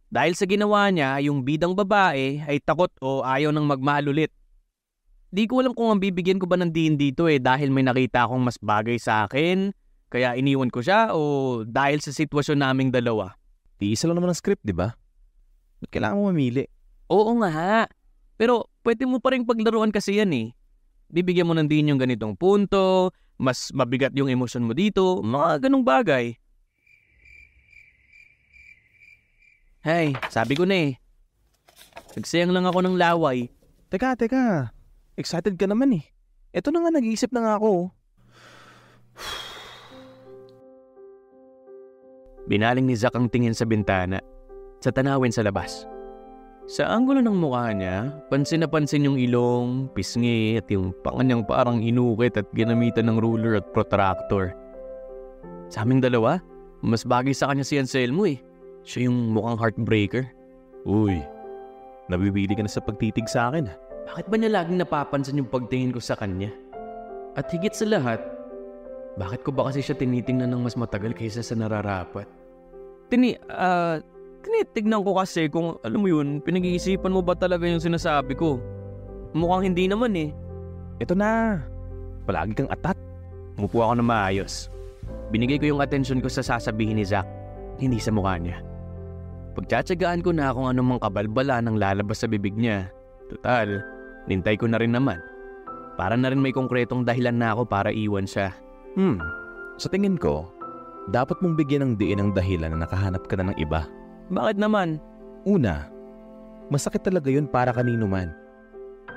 Dahil sa ginawa niya, yung bidang babae ay takot o ayaw nang magmahal ulit. Di ko alam kung ang bibigyan ko ba ng diin dito dahil may nakita akong mas bagay sa akin, kaya iniwan ko siya o dahil sa sitwasyon naming dalawa. Isa lang naman ang script, di ba? Ba't kailangan mo mamili? Oo nga. Pero pwede mo pa rin paglaruan kasi yan eh. Bibigyan mo ng diin yung ganitong punto, mas mabigat yung emosyon mo dito, mga ganong bagay. Hey, sabi ko na eh. Nagsayang lang ako ng laway. Teka. Excited ka naman eh. Eto na nga, nag-iisip na nga ako. Binaling ni Zack ang tingin sa bintana, sa tanawin sa labas. Sa anggulo ng mukha niya, pansin na pansin yung ilong, pisngi at yung panga niyang parang inukit at ginamitan ng ruler at protractor. Sa aming dalawa, mas bagay sa kanya si Anselmo eh. Siya yung mukhang heartbreaker. Uy, nabibili ka na sa pagtitig sa akin. Bakit ba niya laging napapansin yung pagtingin ko sa kanya? At higit sa lahat, bakit ko ba kasi siya tinitingnan ng mas matagal kaysa sa nararapat? Tinitignan ko kasi kung, alam mo yun, pinag-iisipan mo ba talaga yung sinasabi ko? Mukhang hindi naman eh. Ito na, palagi kang atat. Umupo ako na maayos. Binigay ko yung atensyon ko sa sasabihin ni Zack, hindi sa mukha niya. Pagtsatsagaan ko na kung anumang kabalbala nang lalabas sa bibig niya. Total, nintay ko na rin naman. Para na rin may konkretong dahilan na ako para iwan siya. Sa tingin ko, dapat mong bigyan ng diin ang dahilan na nakahanap ka na ng iba. Bakit naman? Una, masakit talaga yun para kanino man.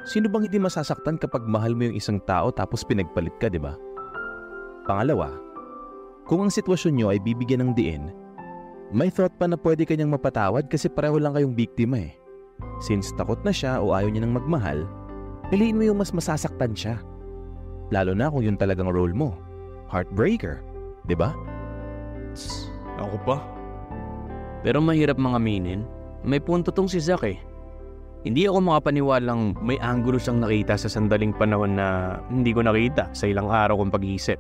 Sino bang hindi masasaktan kapag mahal mo yung isang tao tapos pinagpalit ka, di ba? Pangalawa, kung ang sitwasyon nyo ay bibigyan ng diin, may thought pa na pwede kanyang mapatawad kasi pareho lang kayong biktima eh. Since takot na siya o ayaw niya nang magmahal, piliin mo yung mas masasaktan siya. Lalo na kung yun talagang role mo. Heartbreaker, di ba? Ako pa? Pero mahirap mga aminin. May punto tong si Zack eh. Hindi ako makapaniwalang may anggulo siyang nakita sa sandaling panahon na hindi ko nakita sa ilang araw kong pag-iisip.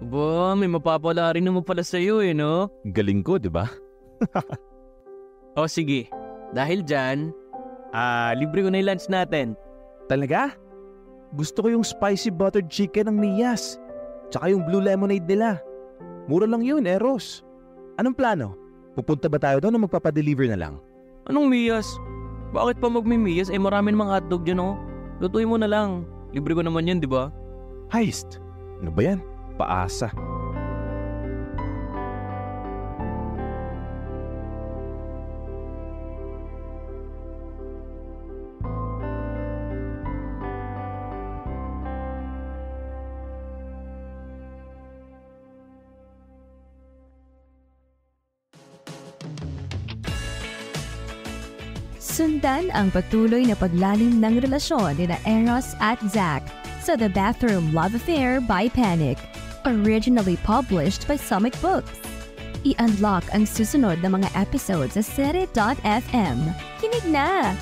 Ba, may mapapala rin naman pala sa'yo eh, no? Galing ko, di ba? O sige, dahil dyan, libre ko na yung lunch natin. Talaga? Gusto ko yung spicy buttered chicken ng Mia's. Tsaka yung blue lemonade nila. Mura lang yun, Eros. Anong plano? Pupunta ba tayo doon o magpapadeliver na lang? Anong Mia's? Bakit pa magmi-Mia's? Marami namang hotdog dyan, oh. Lutuin mo na lang. Libre ko naman yan, di ba? Heist? Ano ba yan? Paasa. Sundan ang patuloy na paglalim ng relasyon nina Eros at Zack sa The Bathroom Love Affair by Panic, originally published by Summit Books. I-unlock ang susunod na mga episodes sa Serie.fm. Kinig na!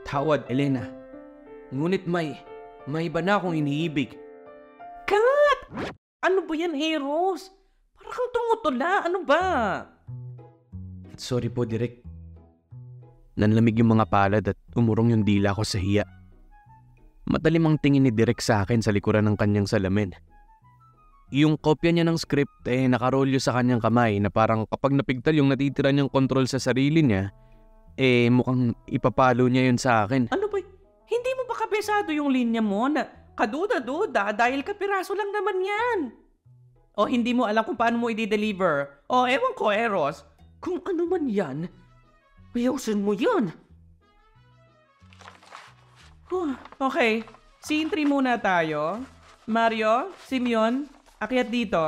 Patawad, Elena. Ngunit may iba na akong iniibig. Kat! Ano ba yan, Eros? Parang kang tumutula. Ano ba? Sorry po, Direk. Nanlamig yung mga palad at umurong yung dila ko sa hiya. Matalim ang tingin ni Direk sa akin sa likuran ng kanyang salamin. Yung kopya niya ng script nakarolyo sa kanyang kamay na parang kapag napigtal yung natitira niyang kontrol sa sarili niya, mukhang ipapalo niya yun sa akin. Ano ba? Hindi mo ba kabisado yung linya mo na kaduda-duda dahil kapiraso lang naman yan? O hindi mo alam kung paano mo i-deliver? O ewan ko, Eros. Kung ano man yan, ayusin mo yun. Okay, scene 3 muna tayo. Mario, Simeon, akyat dito.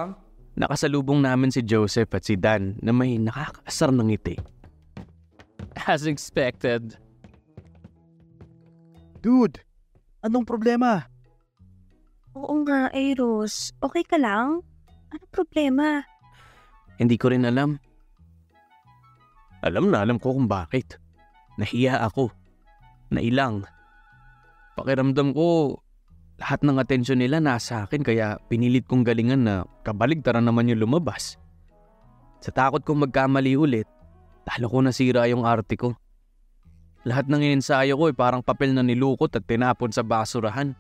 Nakasalubong namin si Joseph at si Dan na may nakakaasar ng ngiti. As expected. Dude, anong problema? Oo nga, Eros. Okay ka lang? Anong problema? Hindi ko rin alam. Alam ko kung bakit. Nahiya ako. Nailang. Pakiramdam ko, lahat ng atensyon nila nasa akin kaya pinilit kong galingan na kabaligtaran naman yung lumabas. Sa takot kong magkamali ulit, talo ko nasira yung arte ko. Lahat ng ensayo ko parang papel na nilukot at tinapon sa basurahan.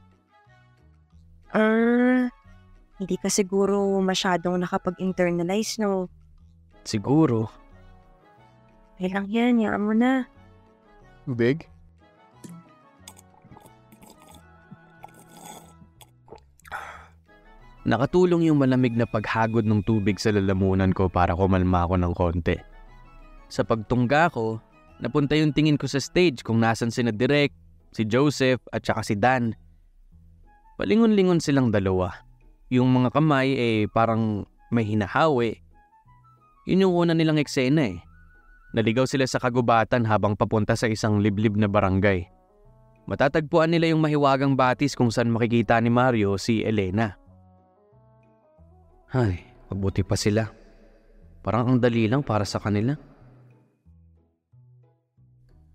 Hindi ka siguro masyadong nakapag-internalize, no? Siguro. Okay lang yan, yaan mo na. Tubig? Nakatulong yung malamig na paghagod ng tubig sa lalamunan ko para kumalma ako ng konti. Sa pagtungga ko, napunta yung tingin ko sa stage kung nasan sina Direk, si Joseph at saka si Dan. Palingon-lingon silang dalawa. Yung mga kamay parang may hinahawi. Yun yung una nilang eksena Naligaw sila sa kagubatan habang papunta sa isang liblib na barangay. Matatagpuan nila yung mahiwagang batis kung saan makikita ni Mario si Elena. Ay, mabuti pa sila. Parang ang dali lang para sa kanila.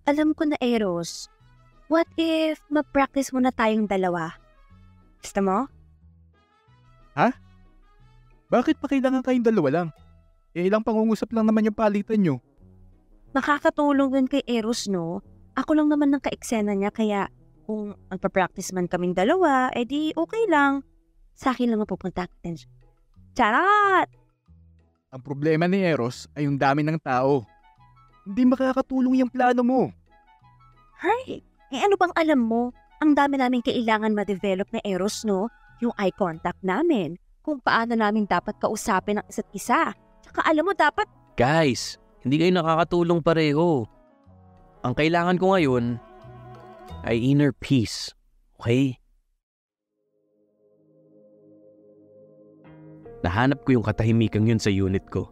Alam ko na, Eros. What if mag-practice muna tayong dalawa? Gusto mo? Ha? Bakit pa kailangan kayong dalawa lang? Ilang pangungusap lang naman yung palitan nyo. Makakatulong din kay Eros, no? Ako lang naman ng ka-eksena niya, kaya kung magpa-practice man kaming dalawa, edi okay lang. Sa akin lang mapupunta ang attention. Charot! Ang problema ni Eros ay yung dami ng tao. Hindi makakatulong yung plano mo. Hey, ano bang alam mo? Ang dami namin kailangan ma-develop na Eros, no? Yung eye contact namin. Kung paano namin dapat kausapin ang isa't isa. Tsaka alam mo dapat... Guys, hindi kayo nakakatulong pareho. Ang kailangan ko ngayon ay inner peace. Okay? Nahanap ko yung katahimikan yun sa unit ko.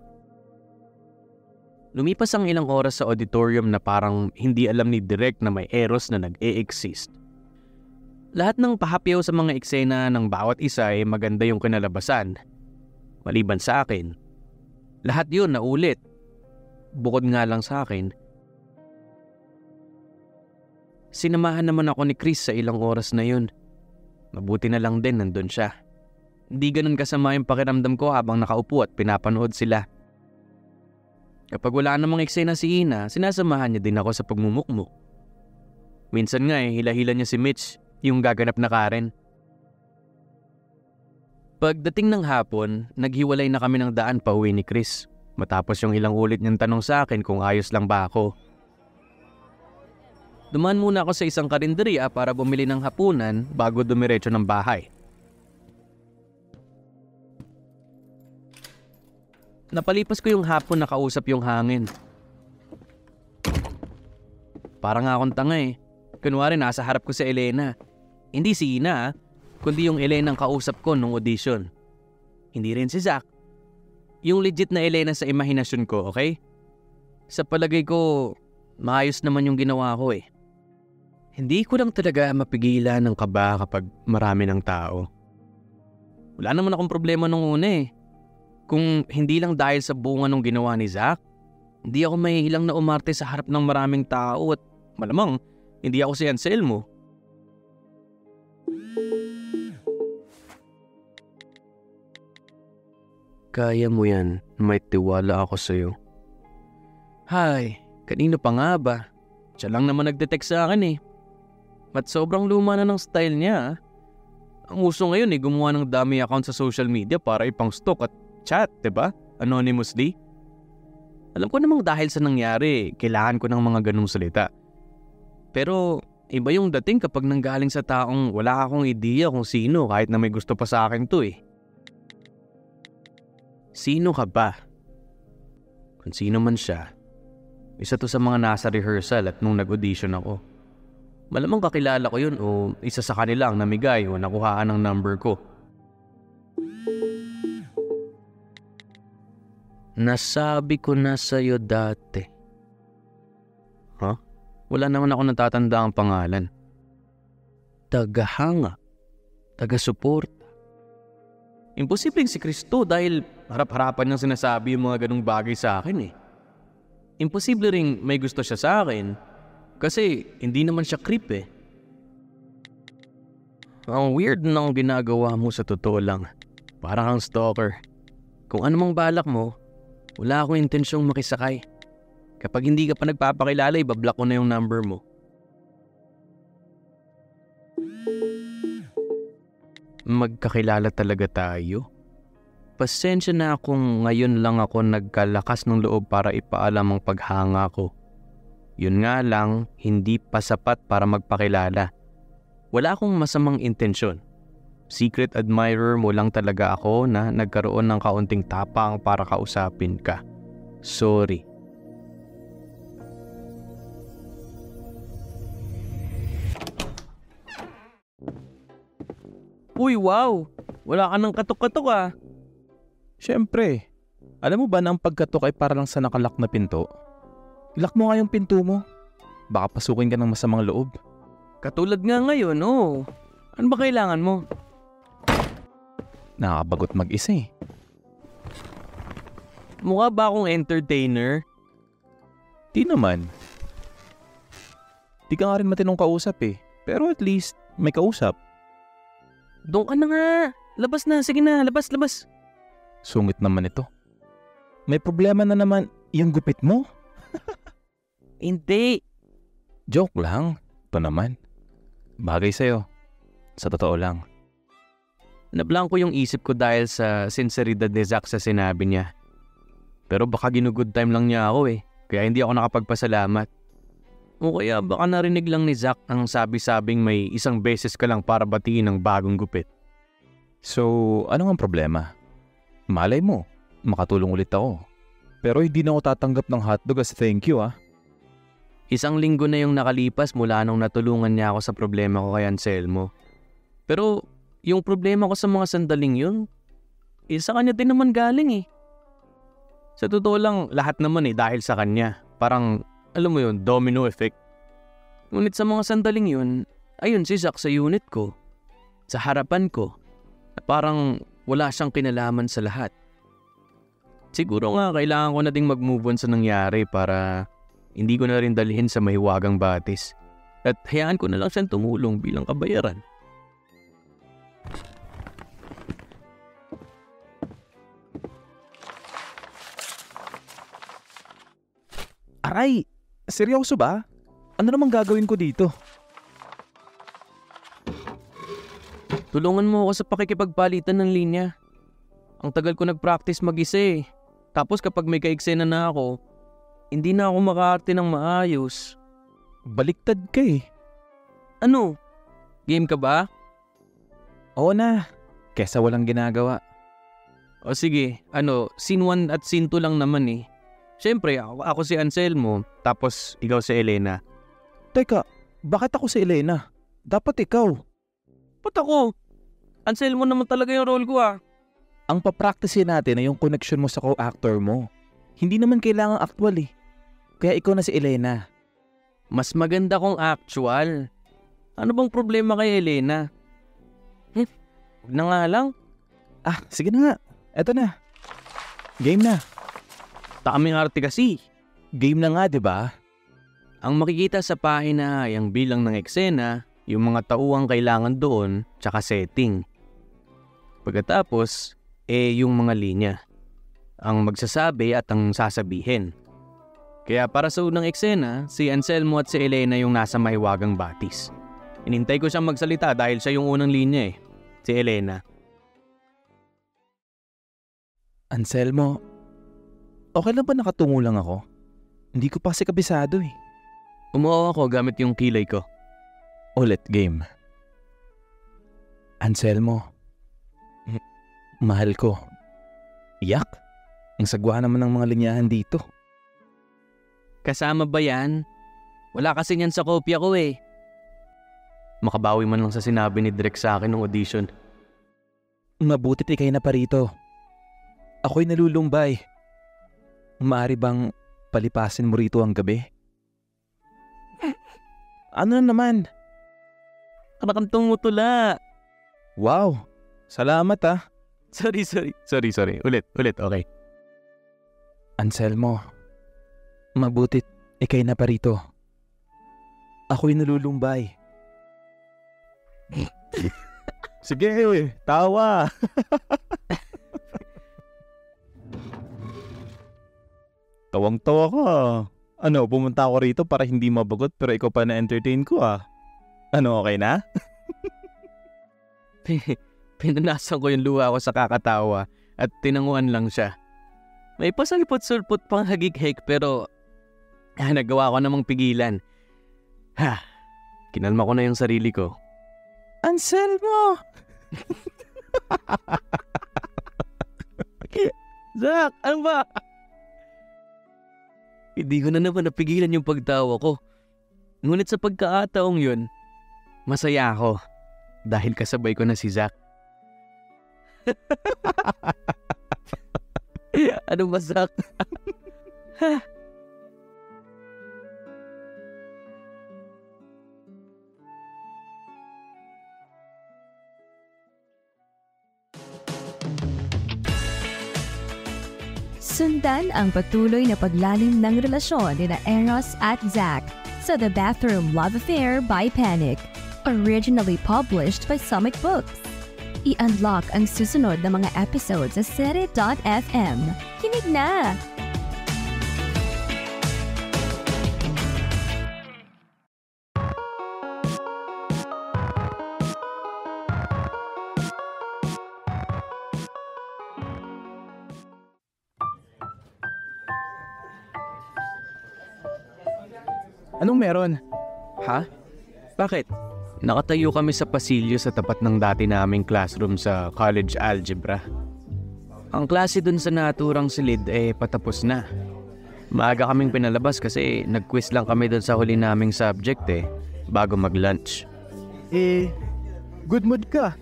Lumipas ang ilang oras sa auditorium na parang hindi alam ni Direk na may Eros na nag-e-exist. Lahat ng pahapyaw sa mga eksena ng bawat isa ay maganda yung kinalabasan. Maliban sa akin. Lahat yun naulit. Bukod nga lang sa akin. Sinamahan naman ako ni Chris sa ilang oras na yun. Mabuti na lang din nandun siya. Hindi ganun kasama yung pakiramdam ko habang nakaupo at pinapanood sila. Kapag wala namang eksena si Ina, sinasamahan niya din ako sa pagmumukmuk. Minsan nga hila-hila niya si Mitch, yung gaganap na Karen. Pagdating ng hapon, naghiwalay na kami ng daan pa uwi ni Chris. Matapos yung ilang ulit niyang tanong sa akin kung ayos lang ba ako. Dumaan muna ako sa isang karinderya para bumili ng hapunan bago dumiretso ng bahay. Napalipas ko yung hapon na kausap yung hangin. Parang akong tanga Kunwari nasa harap ko si Elena. Hindi si Ina kundi yung Elena ang kausap ko nung audition. Hindi rin si Zach. Yung legit na Elena sa imahinasyon ko, okay? Sa palagay ko, maayos naman yung ginawa ko Hindi ko lang talaga mapigilan ng kaba kapag marami ng tao. Wala naman akong problema nung una Kung hindi lang dahil sa bunga nung ginawa ni Zach, hindi ako mahihilang na umarte sa harap ng maraming tao at malamang hindi ako si Anselmo. Kaya mo yan, may tiwala ako sa'yo. Hay, kanino pa nga ba? Siya lang naman nagdetect sa akin At sobrang luma na ng style niya. Ang uso ngayon gumawa ng dummy account sa social media para ipang stalk at chat, diba? Anonymously. Alam ko namang dahil sa nangyari, kailangan ko ng mga ganung salita. Pero iba yung dating kapag nanggaling sa taong wala akong ideya kung sino kahit na may gusto pa sa akin to Sino ka ba? Kung sino man siya, isa to sa mga nasa rehearsal at nung nag-audition ako. Malamang kakilala ko yun o isa sa kanila ang namigay o nakuhaan ng number ko. Nasabi ko na sa'yo dati. Wala naman ako natatanda ang pangalan. Tagahanga. Taga-suporta. Imposibleng si Cristo dahil harap-harapan niyang sinasabi yung mga ganung bagay sa akin Imposible ring may gusto siya sa akin kasi hindi naman siya creep Ang weird ng ginagawa mo sa totoo lang. Parang kang stalker. Kung ano mang balak mo, wala akong intensyong makisakay. Kapag hindi ka pa nagpapakilala, ibablock ko na yung number mo. Magkakilala talaga tayo? pasensya na kung ngayon lang ako nagkalakas ng loob para ipaalam ang paghanga ko. Yun nga lang, hindi pa sapat para magpakilala. Wala akong masamang intensyon. Secret admirer mo lang talaga ako na nagkaroon ng kaunting tapang para kausapin ka. Sorry. Uy, wow! Wala ka ng katok-katok ah. Siyempre, alam mo ba na ang pagkatok ay para lang sa nakalak na pinto? Ilak mo nga yung pinto mo. Baka pasukin ka ng masamang loob. Katulad nga ngayon, oh. Ano ba kailangan mo? Nakakabagot mag-isa eh. Mukha ba akong entertainer? Di naman. Di ka nga rin matinong kausap eh. Pero at least, may kausap. Doon ka na nga. Labas na. Sige na. Labas. Sungit naman ito. May problema na naman yung gupit mo. Hindi. Joke lang. Ito naman. Bagay sa'yo. Sa totoo lang. Nablangko yung isip ko dahil sa sinseridad ni Zack sa sinabi niya. Pero baka ginugood time lang niya ako eh. Kaya hindi ako nakapagpasalamat. O kaya baka narinig lang ni Zack ang sabi-sabing may isang beses ka lang para batiin ng bagong gupit. So, ano ang problema? Malay mo, makatulong ulit ako. Pero hindi na ako tatanggap ng hotdog as thank you ah. Isang linggo na yung nakalipas mula nung natulungan niya ako sa problema ko kay Anselmo. Pero yung problema ko sa mga sandaling yun, sa kanya din naman galing eh. Sa totoo lang, lahat naman eh dahil sa kanya. Parang, alam mo yun, domino effect. Ngunit sa mga sandaling yun, ayun si Zack sa unit ko. Sa harapan ko. Na parang wala siyang kinalaman sa lahat. Siguro nga kailangan ko na ding mag-move on sa nangyari para hindi ko na rin dalhin sa mahiwagang batis. At hayaan ko na lang siyang tumulong bilang kabayaran. Aray! Seryoso ba? Ano namang gagawin ko dito? Tulungan mo ako sa pakikipagpalitan ng linya. Ang tagal ko nag-practice mag-isa eh. Tapos kapag may ka-eksena na ako, hindi na ako makaarte ng maayos. Baliktad ka eh. Ano? Game ka ba? Oo na. Kesa walang ginagawa. O sige, scene 1 at scene 2 lang naman eh. Siyempre, ako si Anselmo, tapos ikaw si Elena. Teka, bakit ako si Elena? Dapat ikaw. Ba't ako? Anselmo naman talaga yung role ko ah. Ang papracticein natin ay yung connection mo sa co-actor mo. Hindi naman kailangang actual eh. Kaya ikaw na si Elena. Mas maganda kung actual. Ano bang problema kay Elena? Huwag na nga lang. Ah, sige na nga. Eto na. Game na. Takaming arte kasi. Game na nga, di ba? Ang makikita sa pahina ay ang bilang ng eksena, yung mga tauang kailangan doon, tsaka setting. Pagkatapos, yung mga linya. Ang magsasabi at ang sasabihin. Kaya para sa unang eksena, si Anselmo at si Elena yung nasa mahiwagang batis. Inintay ko siyang magsalita dahil siya yung unang linya eh. Si Elena. Anselmo, okay lang ba nakatungo lang ako? Hindi ko pa kasi kabisado eh. Umuha ako gamit yung kilay ko. Ulit game. Anselmo, mahal ko. Yak? Ang sagwa naman ng mga linyahan dito. Kasama ba yan? Wala kasi niyan sa kopya ko eh. Makabawi man lang sa sinabi ni Direk sa akin ng audition. Mabutit ikay na pa rito. Ako'y nalulumbay. Maaari bang palipasin mo rito ang gabi? Ano na naman? Kanakantong mo tula. Wow, salamat ah. Sorry. Ulit, okay. Anselmo, mabutit ikay na pa rito. Ako'y nalulumbay. Sige, tawa. Tawang-tawa ka. Ano, pumunta ako rito para hindi mabagot pero ikaw pa na-entertain ko ah. Ano, okay na? Pinunasan ko yung luha ko sa kakatawa at tinanguan lang siya. May pasalpot-sulpot pang hagik-hik pero nagawa ko namang pigilan. Kinalma ko na yung sarili ko. Anselmo! Zach, ano ba? Hindi ko na naman napigilan yung pagtawa ko. Ngunit sa pagkakataong yun, masaya ako dahil kasabay ko na si Zach. Ano ba, Zach? Sundan ang patuloy na paglalim ng relasyon nina Eros at Zach sa The Bathroom Love Affair by Panic, originally published by Summit Books. I-unlock ang susunod na mga episodes sa Sere.fm. Kinig na! Anong meron? Ha? Bakit? Nakatayo kami sa pasilyo sa tapat ng dati naming classroom sa college algebra. Ang klase dun sa naturang silid patapos na. Maaga kaming pinalabas kasi nag-quiz lang kami dun sa huli naming subject bago mag-lunch. Good mood ka.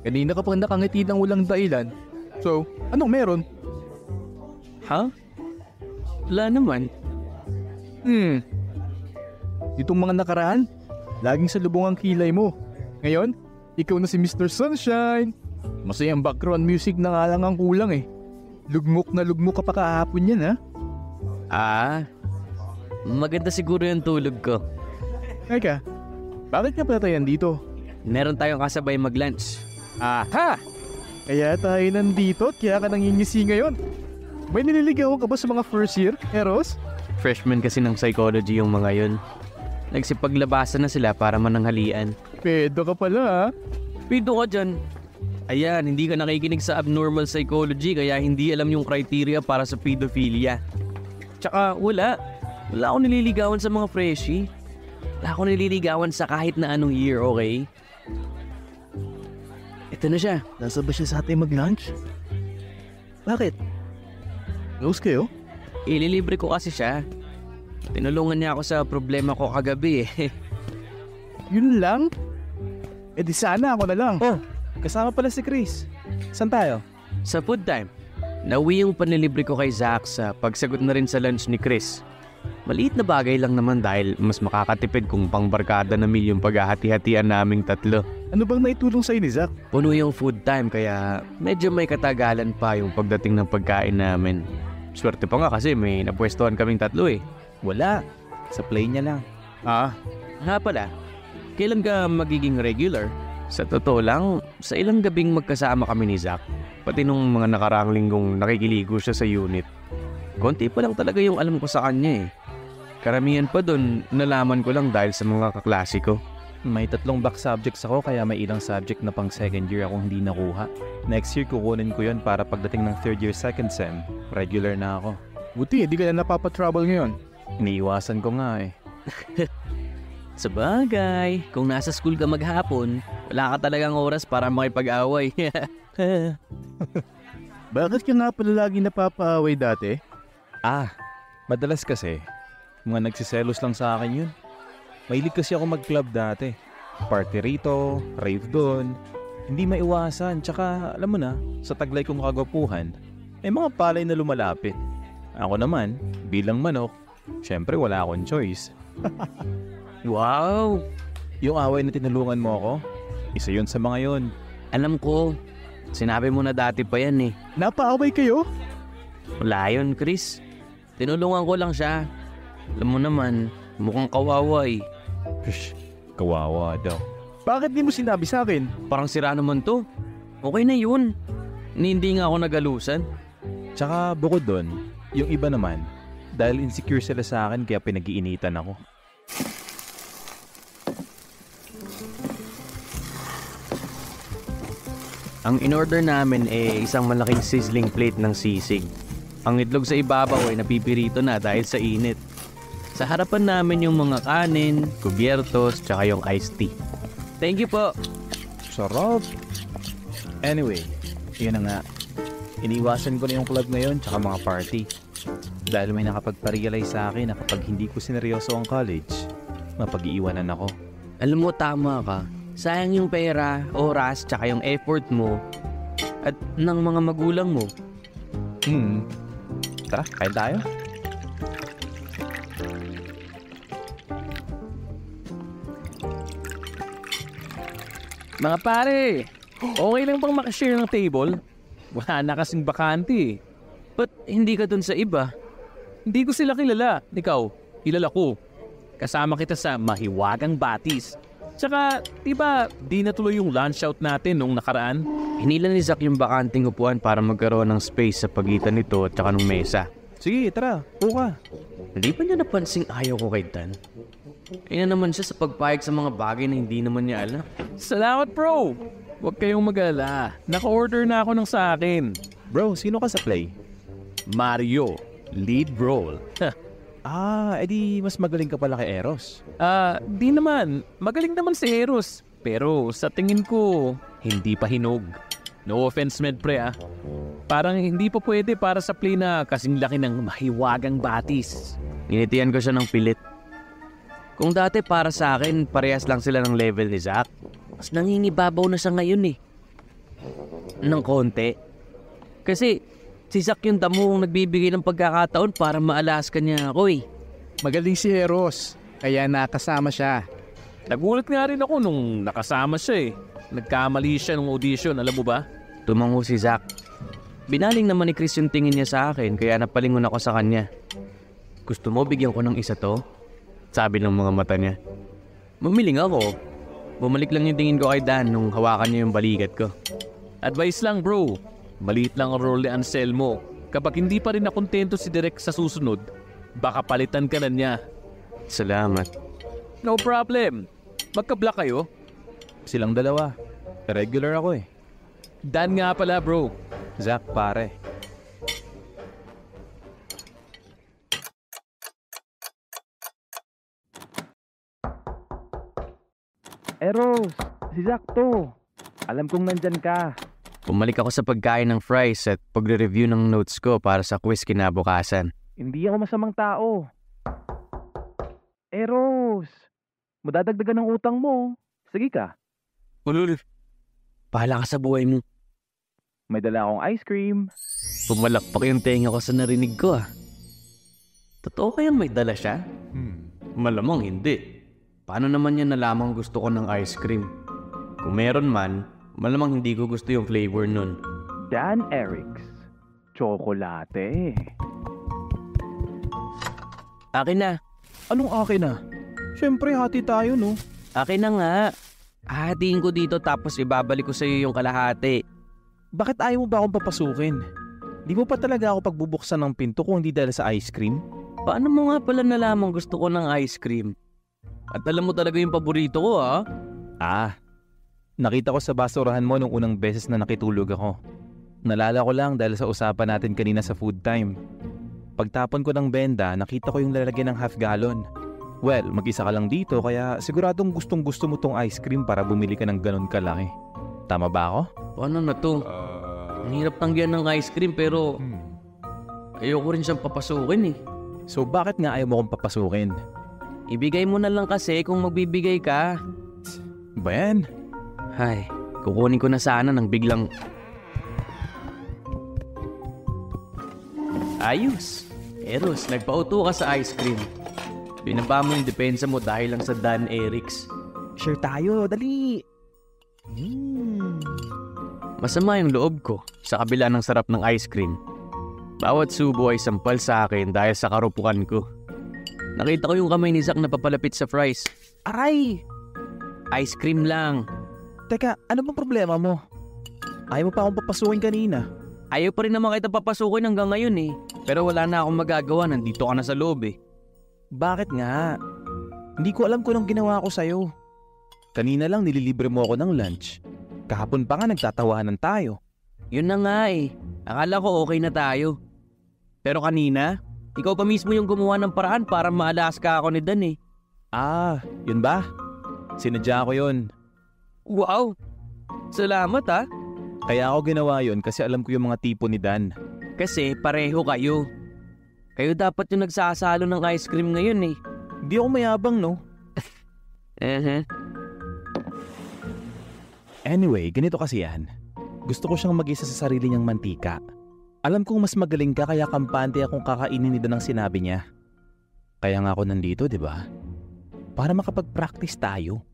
Kanina ka pang nakangiti ng walang dahilan. So, anong meron? Ha? Wala naman. Itong mga nakaraan, laging sa lubong ang kilay mo. Ngayon, ikaw na si Mr. Sunshine. Masayang background music na nga lang ang kulang Lugmok na lugmok ka pa kahapon yan, ha? Maganda siguro yung tulog ko. Teka, bakit ka pala tayo dito? Meron tayong kasabay mag-lunch. Aha! Kaya tayo nandito at kaya ka nangingisi ngayon. May nililigawan ka ba sa mga first year, Eros? Freshman kasi ng psychology yung mga yun. Nagsipaglabasan na sila para mananghalian. Pedo ka pala, ha? Pedo ka dyan. Ayan, hindi ka nakikinig sa abnormal psychology kaya hindi alam yung criteria para sa pedophilia. Tsaka wala akong nililigawan sa mga freshie. Wala akong nililigawan sa kahit na anong year, okay? Ito na siya. Nasa ba siya sa atin mag-lunch? Bakit? Close kayo? Ililibre ko kasi siya. Tinulungan niya ako sa problema ko kagabi Yun lang? Di sana ako na lang. Kasama pala si Chris. Saan tayo? Sa food time. Nauwi yung panlilibre ko kay Zach sa pagsagot na rin sa lunch ni Chris. Maliit na bagay lang naman dahil mas makakatipid kung pangbarkada na meal yung paghahati-hatian naming tatlo. Ano bang naitulong sa'yo ni Zach? Puno yung food time kaya medyo may katagalan pa yung pagdating ng pagkain namin. Swerte pa nga kasi may napwestuhan kaming tatlo Wala. Sa play niya lang. Nga pala, kailan ka magiging regular? Sa totoo lang, sa ilang gabing magkasama kami ni Zach, pati nung mga nakaraang linggong nakikiligo siya sa unit. Konti pa lang talaga yung alam ko sa kanya Karamihan pa dun, nalaman ko lang dahil sa mga kaklase ko. May 3 back subjects ako kaya may ilang subject na pang second year akong hindi nakuha. Next year kukunin ko yun para pagdating ng third year second sem, regular na ako. Buti, hindi ka na napapatrouble ngayon. Iniiwasan ko nga Sabagay, kung nasa school ka maghapon, wala ka talagang oras para makipag-away. Bakit ka nga pala lagi napapaaway dati? Madalas kasi, mga nagsiselos lang sa akin yun. Mahilig kasi ako mag-club dati. Party rito, rave doon. Hindi maiwasan, tsaka alam mo na, sa taglay kong kagwapuhan, may mga palay na lumalapit. Ako naman, bilang manok, syempre wala akong choice. Wow! Yung away na tinulungan mo ako, isa yun sa mga yun. Alam ko, sinabi mo na dati pa yan Napaaway kayo? Wala yun, Chris. Tinulungan ko lang siya. Alam mo naman, mukhang kawawa Kawawa daw. Bakit di mo sinabi sa akin? Parang sira naman to. Okay na yun. Hindi nga ako nagalusan. Tsaka bukod doon, yung iba naman, dahil insecure sila sa akin kaya pinag-iinitan ako. Ang in-order namin isang malaking sizzling plate ng sisig. Ang itlog sa ibabaw ay napipirito na dahil sa init. Sa harapan namin yung mga kanin, kubyertos, tsaka yung iced tea. Thank you po. Sarap. Anyway, yun na nga. Iniwasan ko na yung club ngayon tsaka mga party. Dahil may nakapagpa-realize sa akin na kapag hindi ko sineryoso ang college, mapag-iiwanan ako. Alam mo, tama ka. Sayang yung pera, oras, tsaka yung effort mo at ng mga magulang mo. Tara, kain tayo. Mga pare, okay lang bang makashare ng table? Wala na kasing bakante. Ba't hindi ka dun sa iba? Hindi ko sila kilala. Ikaw, kilala ko. Kasama kita sa mahiwagang batis. Tsaka, diba, di natuloy yung lunch out natin nung nakaraan? Hinila ni Zack yung bakanting upuan para magkaroon ng space sa pagitan nito at saka ng mesa. Sige, tara, uka. Hindi pa niya napansing ayaw ko kay Dan? Ina naman siya sa pagpayag sa mga bagay na hindi naman niya alam. Salamat bro! Huwag kayong mag-alala. Naka-order na ako ng sa akin. Bro, sino ka sa play? Mario, lead role. Edi mas magaling ka pala kay Eros. Di naman. Magaling naman si Eros. Pero sa tingin ko, hindi pa hinog. No offense, medpre Parang hindi pa pwede para sa play na kasing laki ng mahiwagang batis. Initian ko siya ng pilit. Kung dati para sa akin, parehas lang sila ng level ni Zack. Mas nangingibabaw na siya ngayon ng konti. Kasi si Zack yung damuhong nagbibigay ng pagkakataon para maalaskan niya ako Magaling si Eros, kaya nakasama siya. Nagulat nga rin ako nung nakasama siya Nagkamali siya ng audition, alam mo ba? Tumango si Zack. Binaling naman ni Chris yung tingin niya sa akin kaya napalingon ako sa kanya. Gusto mo bigyan ko ng isa to? Sabi ng mga mata niya. Mumiling ako. Bumalik lang yung tingin ko kay Dan nung hawakan niya yung balikat ko. Advice lang bro, maliit lang ang role ni Anselmo. Kapag hindi pa rin nakontento si Direk sa susunod, baka palitan ka na niya. Salamat. No problem. Magka-block kayo? Silang dalawa. Regular ako Dan nga pala bro. Zack pare. Eros, si Zack to. Alam kong nandyan ka. Bumalik ako sa pagkain ng fries at pagre-review ng notes ko para sa quiz kinabukasan. Hindi ako masamang tao. Eros, madadagdagan ng utang mo. Sige ka. Ulul. Bahala ka sa buhay mo. May dala akong ice cream. Pumalakpak yung tenga ko sa narinig ko Totoo kayang may dala siya? Malamang hindi. Paano naman niya nalamang gusto ko ng ice cream? Kung meron man, malamang hindi ko gusto yung flavor nun. Dan Eric's Chocolate. Akin na. Anong akin na? Siyempre hati tayo no. Akin na nga. Hahatiin ko dito tapos ibabalik ko sa iyo yung kalahati. Bakit ayaw mo ba akong papasukin? Di mo pa talaga ako pagbubuksan ng pinto kung hindi dahil sa ice cream? Paano mo nga pala nalamang gusto ko ng ice cream? At alam mo talaga yung paborito ko Nakita ko sa basurahan mo nung unang beses na nakitulog ako. Nalala ko lang dahil sa usapan natin kanina sa food time. Pagtapon ko ng benda, nakita ko yung lalagyan ng half gallon. Well, mag-isa ka lang dito kaya siguradong gustong gusto mo tong ice cream para bumili ka ng ganun kalaki. Tama ba ako? Paano na to? Ang hirap tanggihan ng ice cream pero ayoko rin siyang papasukin So bakit nga ayaw mo kong papasukin? Ibigay mo na lang kasi kung magbibigay ka. Ba yan? Ay, kukunin ko na sana nang biglang... Ayos! Eros, nagpauto ka sa ice cream. Binaba mo yung depensa mo dahil lang sa Dan Eric's. Share tayo, dali! Masama yung loob ko sa kabila ng sarap ng ice cream. Bawat subo ay sampal sa akin dahil sa karupukan ko. Nakita ko yung kamay ni Zack na papalapit sa fries. Aray! Ice cream lang. Teka, ano bang problema mo? Ayaw mo pa akong papasukin kanina. Ayaw pa rin naman kita papasukin hanggang ngayon Pero wala na akong magagawa, nandito ka na sa loob Bakit nga? Hindi ko alam kung anong ginawa ko sa'yo. Kanina lang nililibre mo ako ng lunch. Kahapon pa nga nagtatawanan tayo. Yun na nga eh. Akala ko okay na tayo. Pero kanina, ikaw pa mismo yung gumawa ng paraan para maalaska ako ni Dan eh. Ah, yun ba? Sinadya ko yun. Wow! Salamat ah. Kaya ako ginawa yun kasi alam ko yung mga tipo ni Dan. Kasi pareho kayo. Kayo dapat yung nagsasalo ng ice cream ngayon eh. Hindi ako mayabang, no? Anyway, ganito kasi yan. Gusto ko siyang mag-isa sa sarili niyang mantika. Alam kong mas magaling ka kaya kampante akong kakainin ni Dan ang sinabi niya. Kaya nga ako nandito, di ba? Para makapag-practice tayo.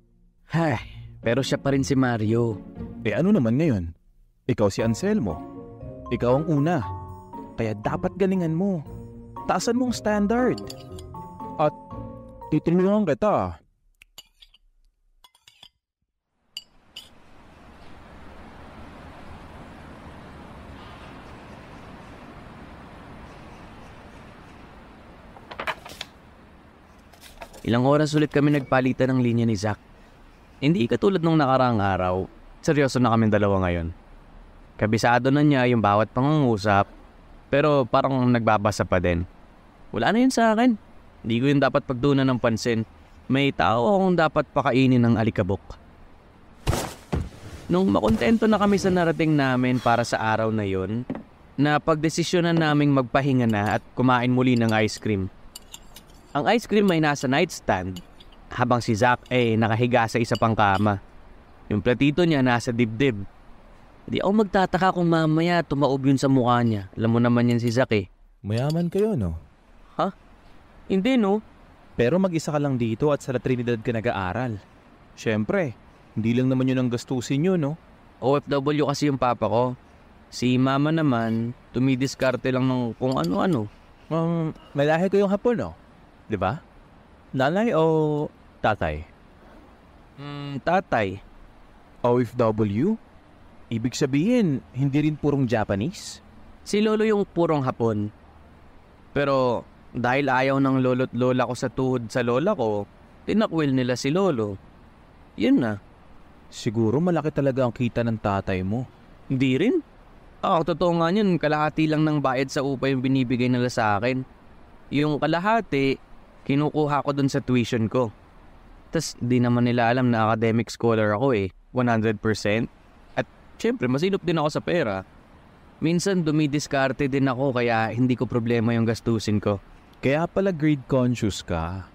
Hay, pero siya pa rin si Mario. Eh ano naman ngayon? Ikaw si Anselmo. Ikaw ang una. Kaya dapat galingan mo. Taasan mo ang standard. At titinungan kita. Ilang oras ulit kami nagpalitan ng linya ni Zack. Hindi katulad nung nakaraang araw. Seryoso na kaming dalawa ngayon. Kabisado na niya yung bawat pangungusap, pero parang nagbabasa pa din. Wala na yun sa akin. Hindi ko yun dapat pagtuunan ng pansin. May tao akong dapat pakainin ng alikabok. Nung makontento na kami sa narating namin para sa araw na yun, na pagdesisyonan naming magpahinga na at kumain muli ng ice cream. Ang ice cream ay nasa nightstand, habang si Zack ay nakahiga sa isa pang kama. Yung platito niya nasa dibdib. Di ako magtataka kung mamaya tumaob yun sa mukha niya. Alam mo naman yan si Zack eh. Mayaman kayo, no? Ha? Hindi, no? Pero mag-isa ka lang dito at sa Trinidad ka nag-aaral. Siyempre, hindi lang naman yun ang gastusin nyo, no? OFW kasi yung papa ko. Si mama naman, tumidiskarte lang ng kung ano-ano. Malahi ko yung hapon, no? Diba? Nanay o tatay? Tatay. OFW? Ibig sabihin, hindi rin purong Japanese? Si lolo yung purong hapon. Pero dahil ayaw ng lolo't lola ko sa tuhod sa lola ko, tinakwil nila si lolo. Yun na. Siguro malaki talaga ang kita ng tatay mo. Hindi rin. Totoo nga yun, kalahati lang ng bayad sa upa yung binibigay nila sa akin. Yung kalahati, kinukuha ko dun sa tuition ko. Tas di naman nila alam na academic scholar ako eh, 100%. At syempre, masinop din ako sa pera. Minsan dumidiskarte din ako kaya hindi ko problema yung gastusin ko. Kaya pala grade conscious ka.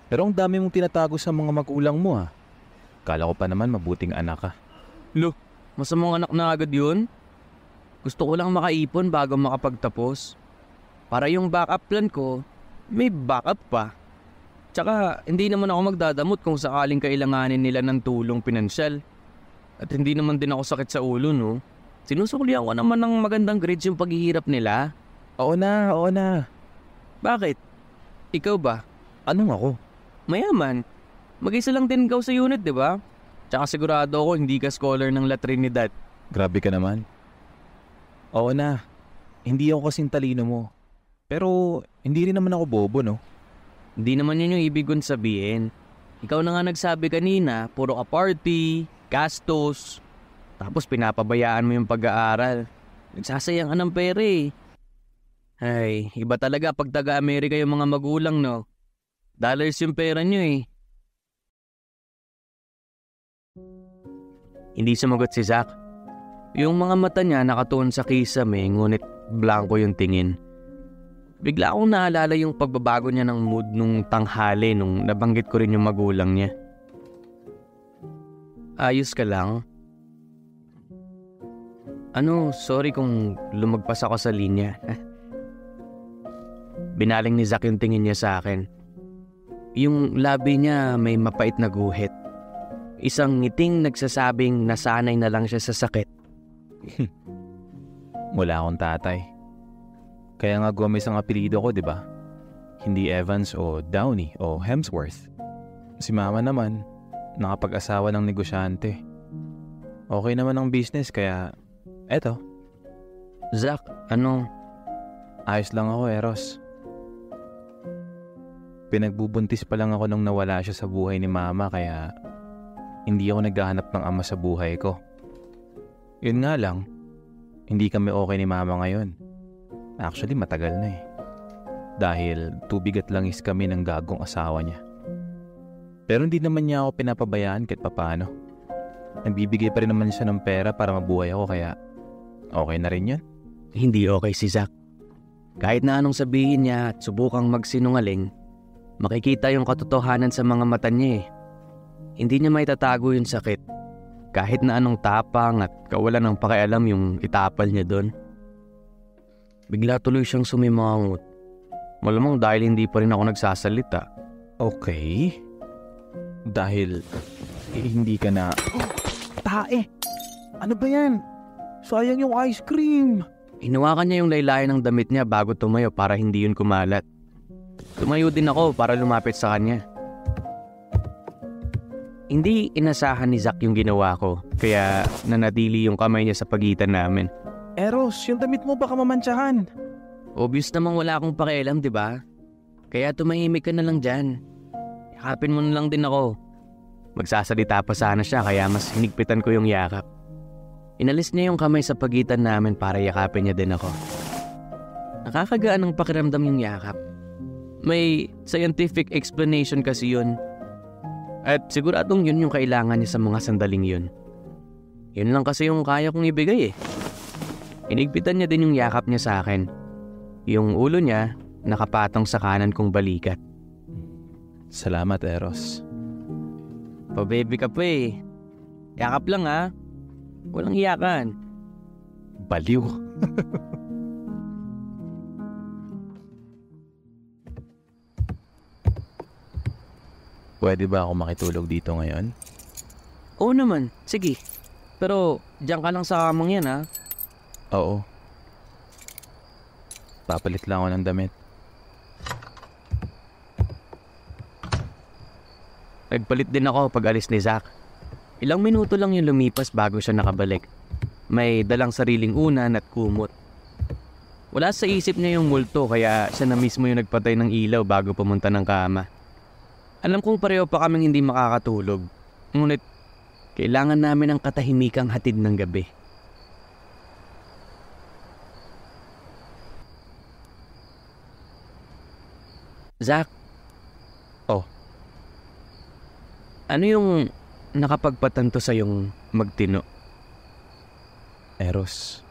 Pero ang dami mong tinatago sa mga magulang mo ah. Kala ko pa naman mabuting anak ka. Lo, masamang anak na agad yun? Gusto ko lang makaipon bago makapagtapos. Para yung backup plan ko, may backup pa. Tsaka hindi naman ako magdadamot kung sakaling kailanganin nila ng tulong pinansyal. At hindi naman din ako sakit sa ulo, no? Sinusuklihan ko naman ng magandang grades yung paghihirap nila. Oo na. Bakit? Ikaw ba? Anong ako? Mayaman. Mag-isa lang din ikaw sa unit, di ba? Tsaka sigurado ako hindi ka scholar ng La Trinidad. Grabe ka naman. Oo na. Hindi ako kasing talino mo. Pero hindi rin naman ako bobo, no? Hindi naman yun yung ibig kong sabihin. Ikaw na nga nagsabi kanina, puro ka party, gastos, tapos pinapabayaan mo yung pag-aaral. Nagsasayang ka ng pera eh. Ay, iba talaga pag taga-Amerika yung mga magulang, no? Dollars yung pera nyo eh. Hindi sumagot si Zack. Yung mga mata niya nakatuon sa kisame, ngunit blanco yung tingin. Bigla akong naalala yung pagbabago niya ng mood nung tanghali nung nabanggit ko rin yung magulang niya. Ayos ka lang? Sorry kung lumagpas ako sa linya. Binaling ni Zack yung tingin niya sa akin. Yung labi niya may mapait na guhit. Isang ngiting nagsasabing nasanay na lang siya sa sakit. Wala akong tatay. Kaya nga Gomez ang apelido ko, di ba? Hindi Evans o Downey o Hemsworth. Si mama naman, nakapag-asawa ng negosyante. Okay naman ang business kaya, eto. Zack, Ayos lang ako, Eros. Pinagbubuntis pa lang ako nung nawala siya sa buhay ni mama kaya hindi ako naghahanap ng ama sa buhay ko. Yun nga lang, hindi kami okay ni mama ngayon. Actually, matagal na eh. Dahil tubigat langis kami ng gagong asawa niya. Pero hindi naman niya ako pinapabayaan kahit papaano. Nagbibigay pa rin naman siya ng pera para mabuhay ako kaya okay na rin yun. Hindi okay si Zack. Kahit na anong sabihin niya at subukang magsinungaling, makikita yung katotohanan sa mga mata niya eh. Hindi niya maitatago yung sakit. Kahit na anong tapang at kawalan ng pakialam yung itapal niya doon. Bigla tuloy siyang sumimangot. Malamang dahil hindi pa rin ako nagsasalita. Okay. Dahil hindi ka na... Tae! Ano ba yan? Sayang yung ice cream! Hinawakan niya yung laylayan ng damit niya bago tumayo para hindi yun kumalat. Tumayo din ako para lumapit sa kanya. Hindi inasahan ni Zack yung ginawa ko, kaya nanatili yung kamay niya sa pagitan namin. Eros, yung damit mo baka mamantsahan. Obvious namang wala akong pakialam, di ba? Kaya tumahimik ka na lang dyan. Yakapin mo na lang din ako. Magsasalita pa sana siya kaya mas hinigpitan ko yung yakap. Inalis niya yung kamay sa pagitan namin para yakapin niya din ako. Nakakagaan ng pakiramdam yung yakap. May scientific explanation kasi yun. At siguradong yun yung kailangan niya sa mga sandaling yun. Yun lang kasi yung kaya kong ibigay eh. Inigpitan niya din yung yakap niya sa akin. Yung ulo niya nakapatong sa kanan kong balikat. Salamat, Eros. Pa-baby ka pa eh. Yakap lang ha. Walang iyakan. Baliw. Pwede ba ako makitulog dito ngayon? Oo naman, sige. Pero diyan ka lang sa kamang yan ha. Oo. Papalit lang ako ng damit. Nagpalit din ako pag alis ni Zack. Ilang minuto lang yung lumipas bago siya nakabalik. May dalang sariling unan at kumot. Wala sa isip niya yung multo kaya siya na mismo yung nagpatay ng ilaw bago pumunta ng kama. Alam kong pareho pa kaming hindi makakatulog. Ngunit kailangan namin ng katahimikang hatid ng gabi. Zack. Oh. Ano yung nakapagpatanto sa yung magtino? Eros.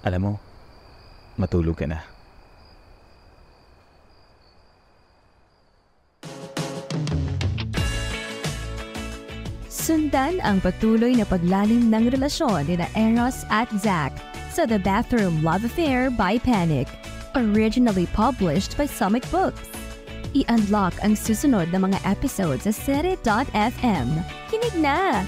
Alam mo, matulog ka na. Sundan ang patuloy na paglalim ng relasyon ni Eros at Zack sa The Bathroom Love Affair by Panic, originally published by Summit Books. I-unlock ang susunod na mga episodes sa Sere.fm. Kinig na!